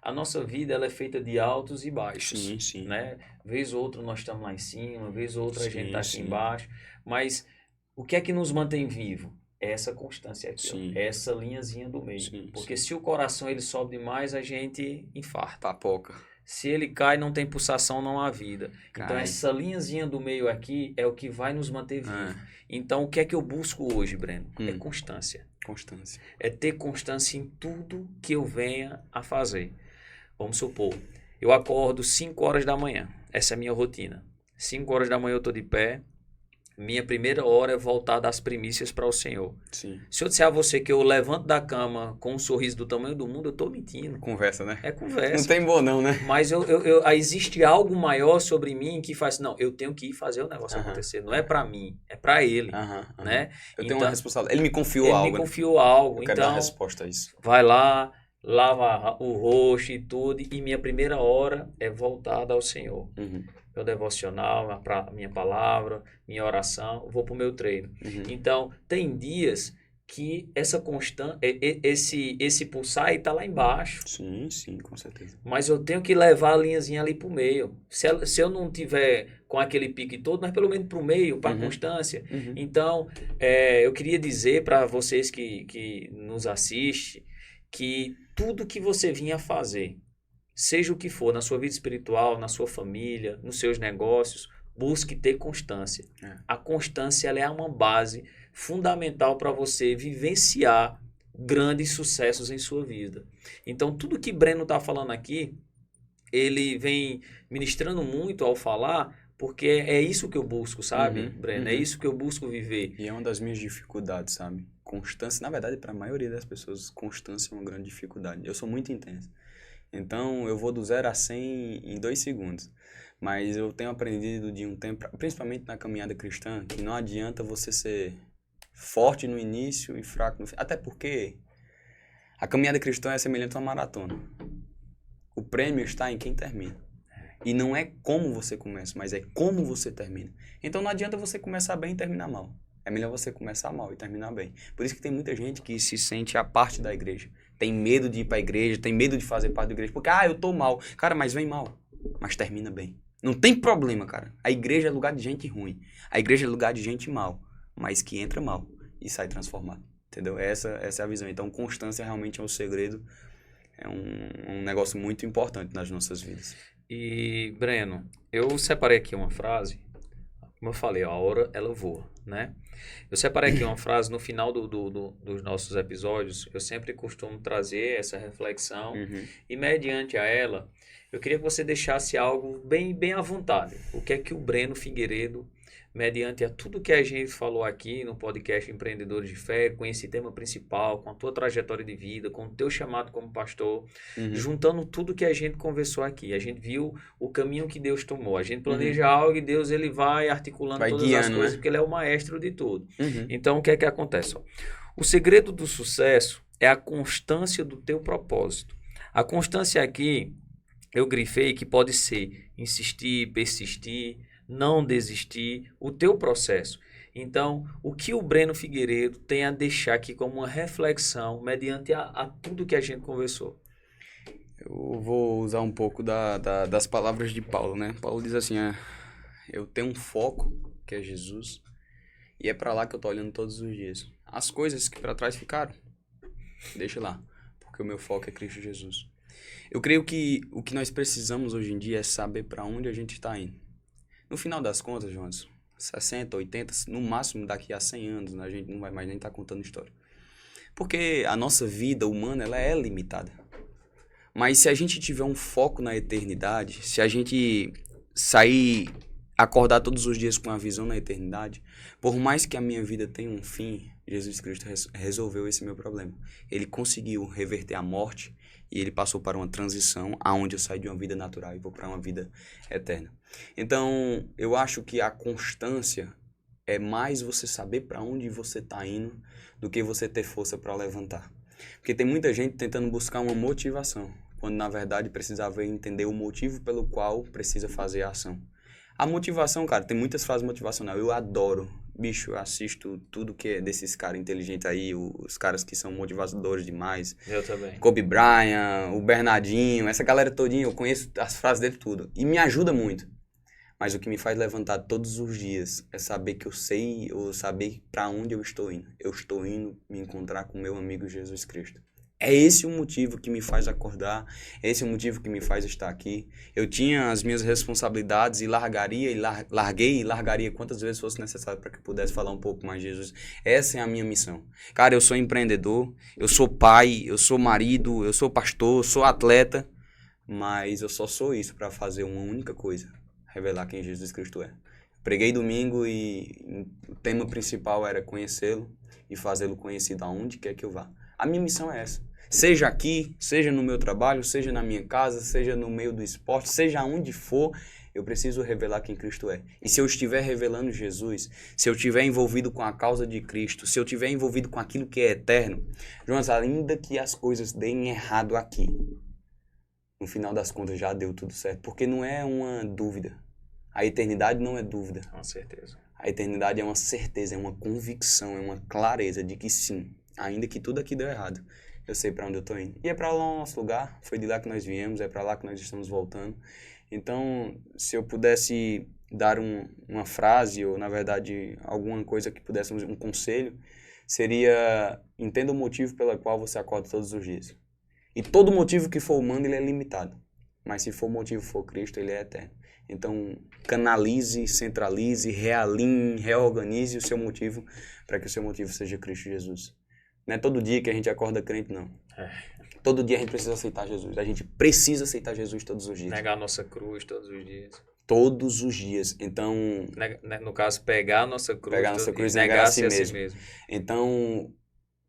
A nossa vida ela é feita de altos e baixos. Sim. Né? Vez ou outra nós estamos lá em cima, vez ou outra a gente está aqui embaixo. Mas o que é que nos mantém vivo? Essa constância aqui, ó, essa linhazinha do meio. Porque se o coração ele sobe demais, a gente infarta. Papoca. Se ele cai, não tem pulsação, não há vida. Então, essa linhazinha do meio aqui é o que vai nos manter vivos. Então, o que é que eu busco hoje, Breno? É constância. Constância. É ter constância em tudo que eu venha a fazer. Vamos supor, eu acordo 5 horas da manhã. Essa é a minha rotina. 5 horas da manhã eu estou de pé. Minha primeira hora é voltar das primícias para o Senhor. Sim. Se eu disser a você que eu levanto da cama com um sorriso do tamanho do mundo, eu estou mentindo. Conversa, né? É conversa. Não tem bom não, né? Mas existe algo maior sobre mim que faz... Não, eu tenho que ir fazer o negócio acontecer. Não é para mim, é para Ele. Né? Eu tenho uma responsabilidade. Ele me confiou algo. Ele me confiou algo. Eu quero dar uma resposta a isso. Vai lá, lava o rosto e tudo. E minha primeira hora é voltada ao Senhor. Meu devocional, a minha palavra, minha oração, vou para o meu treino. Então, tem dias que essa constância, esse pulsar está lá embaixo. Sim, com certeza. Mas eu tenho que levar a linhazinha ali para o meio. Se eu não tiver com aquele pique todo, mas pelo menos para o meio, para a constância. Então, eu queria dizer para vocês que nos assistem, que tudo que você vinha fazer, seja o que for, na sua vida espiritual, na sua família, nos seus negócios, busque ter constância. A constância ela é uma base fundamental para você vivenciar grandes sucessos em sua vida. Então, tudo que Breno está falando aqui, ele vem ministrando muito ao falar, porque é isso que eu busco, sabe, Breno? É isso que eu busco viver. E é uma das minhas dificuldades, sabe? Constância, na verdade, para a maioria das pessoas, constância é uma grande dificuldade. Eu sou muito intenso. Então, eu vou do 0 a 100 em 2 segundos. Mas eu tenho aprendido de um tempo, principalmente na caminhada cristã, que não adianta você ser forte no início e fraco no fim. Até porque a caminhada cristã é semelhante a uma maratona. O prêmio está em quem termina. E não é como você começa, mas é como você termina. Então não adianta você começar bem e terminar mal. É melhor você começar mal e terminar bem. Por isso que tem muita gente que se sente a parte da igreja. Tem medo de ir para a igreja, tem medo de fazer parte da igreja. Porque, eu tô mal. Cara, mas vem mal. Mas termina bem. Não tem problema, cara. A igreja é lugar de gente ruim. A igreja é lugar de gente mal. Mas que entra mal e sai transformado. Entendeu? Essa é a visão. Então constância realmente é um segredo. É um negócio muito importante nas nossas vidas. E, Breno, eu separei aqui uma frase, como eu falei, a hora ela voa, né? Eu separei aqui uma frase no final dos nossos episódios, eu sempre costumo trazer essa reflexão e mediante a ela, eu queria que você deixasse algo bem à vontade. O que é que o Breno Figueiredo, mediante a tudo que a gente falou aqui no podcast Empreendedores de Fé, com esse tema principal, com a tua trajetória de vida, com o teu chamado como pastor, juntando tudo que a gente conversou aqui. A gente viu o caminho que Deus tomou. A gente planeja algo e Deus ele vai articulando todas as coisas, porque ele é o maestro de tudo. Então, o que é que acontece? O segredo do sucesso é a constância do teu propósito. A constância aqui, eu grifei que pode ser insistir, persistir, não desistir, o teu processo. Então, o que o Breno Figueiredo tem a deixar aqui como uma reflexão mediante a tudo que a gente conversou? Eu vou usar um pouco das palavras de Paulo, né? Paulo diz assim, eu tenho um foco, que é Jesus, e é para lá que eu tô olhando todos os dias. As coisas que para trás ficaram, deixa lá, porque o meu foco é Cristo Jesus. Eu creio que o que nós precisamos hoje em dia é saber para onde a gente está indo. No final das contas, Jonas, 60, 80, no máximo daqui a 100 anos, a gente não vai mais nem estar contando história. Porque a nossa vida humana, ela é limitada. Mas se a gente tiver um foco na eternidade, se a gente acordar todos os dias com uma visão na eternidade, por mais que a minha vida tenha um fim, Jesus Cristo resolveu esse meu problema. Ele conseguiu reverter a morte e ele passou para uma transição aonde eu saio de uma vida natural e vou para uma vida eterna. Então, eu acho que a constância é mais você saber para onde você está indo do que você ter força para levantar. Porque tem muita gente tentando buscar uma motivação, quando na verdade precisava entender o motivo pelo qual precisa fazer a ação. A motivação, cara, tem muitas frases motivacionais. Eu adoro. Bicho, eu assisto tudo que é desses caras inteligentes aí, os caras que são motivadores demais. Eu também. Kobe Bryant, o Bernardinho, essa galera todinha, eu conheço as frases dele tudo. E me ajuda muito. Mas o que me faz levantar todos os dias é saber que eu sei, ou saber para onde eu estou indo. Eu estou indo me encontrar com meu amigo Jesus Cristo. É esse o motivo que me faz acordar, é esse o motivo que me faz estar aqui. Eu tinha as minhas responsabilidades e larguei e largaria quantas vezes fosse necessário para que eu pudesse falar um pouco mais de Jesus. Essa é a minha missão. Cara, eu sou empreendedor, eu sou pai, eu sou marido, eu sou pastor, eu sou atleta, mas eu só sou isso para fazer uma única coisa, revelar quem Jesus Cristo é. Preguei domingo e o tema principal era conhecê-lo e fazê-lo conhecido aonde quer que eu vá. A minha missão é essa. Seja aqui, seja no meu trabalho, seja na minha casa, seja no meio do esporte, seja onde for, eu preciso revelar quem Cristo é. E se eu estiver revelando Jesus, se eu estiver envolvido com a causa de Cristo, se eu estiver envolvido com aquilo que é eterno, Jonas, ainda que as coisas deem errado aqui, no final das contas já deu tudo certo. Porque não é uma dúvida. A eternidade não é dúvida. Com certeza. A eternidade é uma certeza, é uma convicção, é uma clareza de que sim, ainda que tudo aqui deu errado, eu sei para onde eu tô indo. E é para lá o nosso lugar, foi de lá que nós viemos, é para lá que nós estamos voltando. Então, se eu pudesse dar uma frase, ou na verdade alguma coisa que pudesse, um conselho, seria: entenda o motivo pelo qual você acorda todos os dias. E todo motivo que for humano, ele é limitado. Mas se for motivo for Cristo, ele é eterno. Então, canalize, centralize, realinhe, reorganize o seu motivo para que o seu motivo seja Cristo Jesus. Não é todo dia que a gente acorda crente, não. É. Todo dia a gente precisa aceitar Jesus. A gente precisa aceitar Jesus todos os dias. Negar a nossa cruz todos os dias. Todos os dias. Então, No caso, pegar a nossa cruz, Pegar a nossa cruz e e negar a si negar-se mesmo. mesmo. então,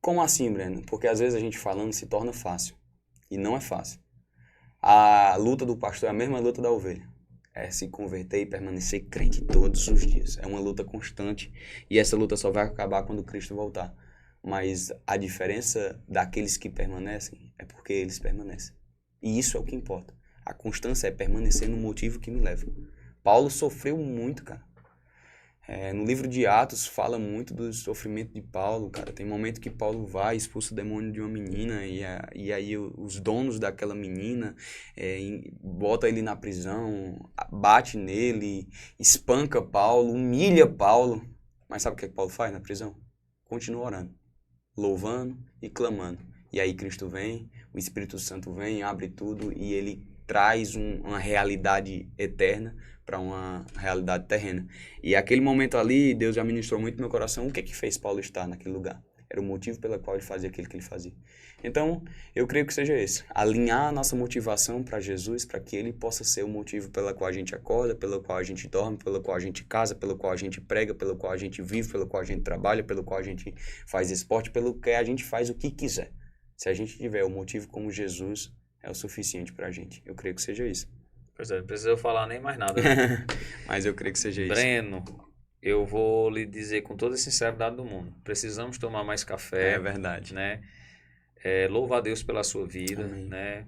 como assim, Breno? Porque às vezes a gente falando se torna fácil. E não é fácil. A luta do pastor é a mesma luta da ovelha. É se converter e permanecer crente todos os dias. É uma luta constante. E essa luta só vai acabar quando Cristo voltar. Mas a diferença daqueles que permanecem é porque eles permanecem. E isso é o que importa. A constância é permanecer no motivo que me leva. Paulo sofreu muito, cara. No livro de Atos fala muito do sofrimento de Paulo, cara. Tem momento que Paulo vai, expulsa o demônio de uma menina e aí os donos daquela menina bota ele na prisão, bate nele, espanca Paulo, humilha Paulo. Mas sabe o que Paulo faz na prisão? Continua orando, louvando e clamando. E aí Cristo vem, o Espírito Santo vem, abre tudo e ele traz uma realidade eterna para uma realidade terrena. E aquele momento ali, Deus já ministrou muito no meu coração o que fez Paulo estar naquele lugar. Era o motivo pelo qual ele fazia aquilo que ele fazia. Então, eu creio que seja esse. Alinhar a nossa motivação para Jesus, para que ele possa ser o motivo pelo qual a gente acorda, pelo qual a gente dorme, pelo qual a gente casa, pelo qual a gente prega, pelo qual a gente vive, pelo qual a gente trabalha, pelo qual a gente faz esporte, pelo que a gente faz o que quiser. Se a gente tiver o motivo como Jesus, é o suficiente para a gente. Eu creio que seja isso. Pois é, não precisa eu falar nem mais nada. Né? Mas eu creio que seja isso. Breno, eu vou lhe dizer com toda a sinceridade do mundo. Precisamos tomar mais café. É verdade. Né? Louva a Deus pela sua vida. Amém. Né?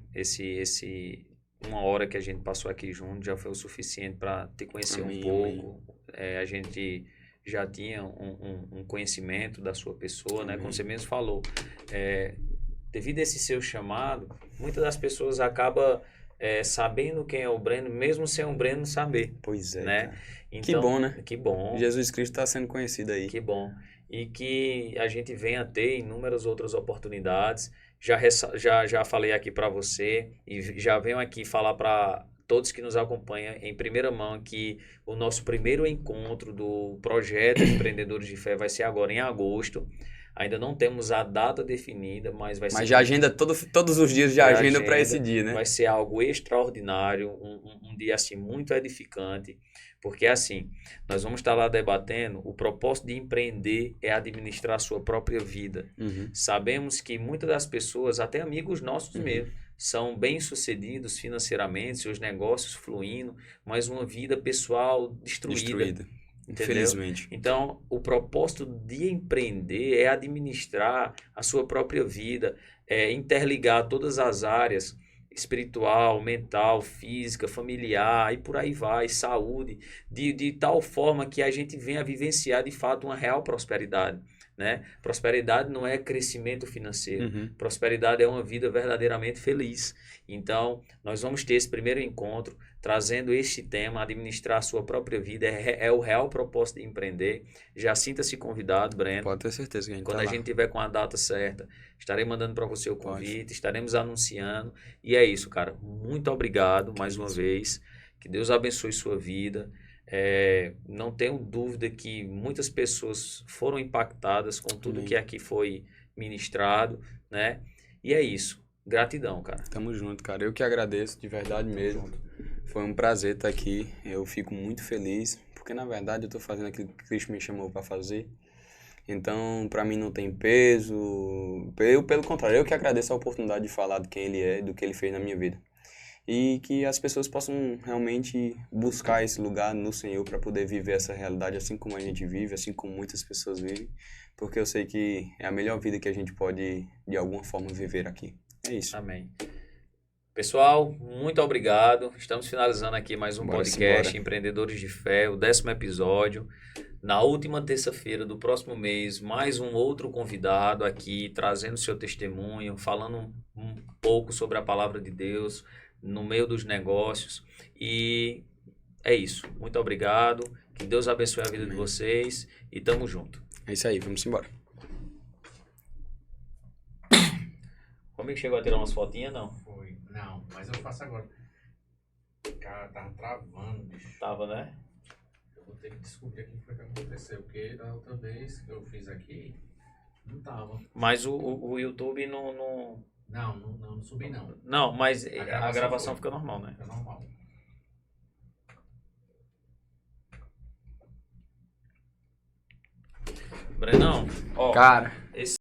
Uma hora que a gente passou aqui junto já foi o suficiente para te conhecer Amém, um pouco. A gente já tinha um conhecimento da sua pessoa, né? Como você mesmo falou. Devido a esse seu chamado, muitas das pessoas acabam sabendo quem é o Breno, mesmo sem o Breno saber. Pois é, né? cara. Então, Que bom, né? Que bom. Jesus Cristo está sendo conhecido aí. Que bom. E que a gente venha ter inúmeras outras oportunidades. Já falei aqui para você e já venho aqui falar para todos que nos acompanham em primeira mão que o nosso primeiro encontro do projeto Empreendedores de Fé vai ser agora em agosto. Ainda não temos a data definida, mas vai ser... Mas já agenda todos os dias, já agenda para esse dia, né? Vai ser algo extraordinário, um dia assim muito edificante, porque assim, nós vamos estar lá debatendo, o propósito de empreender é administrar a sua própria vida. Sabemos que muitas das pessoas, até amigos nossos mesmo, são bem-sucedidos financeiramente, seus negócios fluindo, mas uma vida pessoal destruída. Infelizmente. Então, o propósito de empreender é administrar a sua própria vida, interligar todas as áreas, espiritual, mental, física, familiar e por aí vai, saúde, de tal forma que a gente venha vivenciar de fato uma real prosperidade. Né? Prosperidade não é crescimento financeiro. Prosperidade é uma vida verdadeiramente feliz. Então, nós vamos ter esse primeiro encontro trazendo este tema, administrar a sua própria vida, é o real propósito de empreender. Já sinta-se convidado, Breno. Pode ter certeza que a gente Quando tá a lá. gente tiver com a data certa, estarei mandando para você o convite, estaremos anunciando. E é isso, cara. Muito obrigado mais uma vez. Que Deus abençoe sua vida. Não tenho dúvida que muitas pessoas foram impactadas com tudo que aqui foi ministrado, né? E é isso. Gratidão, cara. Tamo junto, cara. Eu que agradeço, de verdade mesmo. Foi um prazer estar aqui. Eu fico muito feliz, porque na verdade eu tô fazendo aquilo que Cristo me chamou para fazer. Então, para mim não tem peso. Pelo contrário, eu que agradeço a oportunidade de falar de quem ele é, do que ele fez na minha vida. E que as pessoas possam realmente buscar esse lugar no Senhor para poder viver essa realidade assim como a gente vive, assim como muitas pessoas vivem, porque eu sei que é a melhor vida que a gente pode, de alguma forma, viver aqui. É isso. Amém. Pessoal, muito obrigado. Estamos finalizando aqui mais um podcast Empreendedores de Fé, o 10º episódio. Na última terça-feira do próximo mês, mais um outro convidado aqui, trazendo seu testemunho, falando um pouco sobre a palavra de Deus, no meio dos negócios. E é isso. Muito obrigado. Que Deus abençoe a vida de vocês e tamo junto. É isso aí, vamos embora. Comigo chegou a tirar umas fotinhas, não? Foi. Não, mas eu faço agora. Cara, tava travando, bicho. Tava, né? Eu vou ter que descobrir o que foi que aconteceu. Porque da outra vez que eu fiz aqui, Não tava. Mas o YouTube não... Não subi não. Não, mas a gravação gravação foi. fica normal, né? É normal. Brenão, ó, Cara,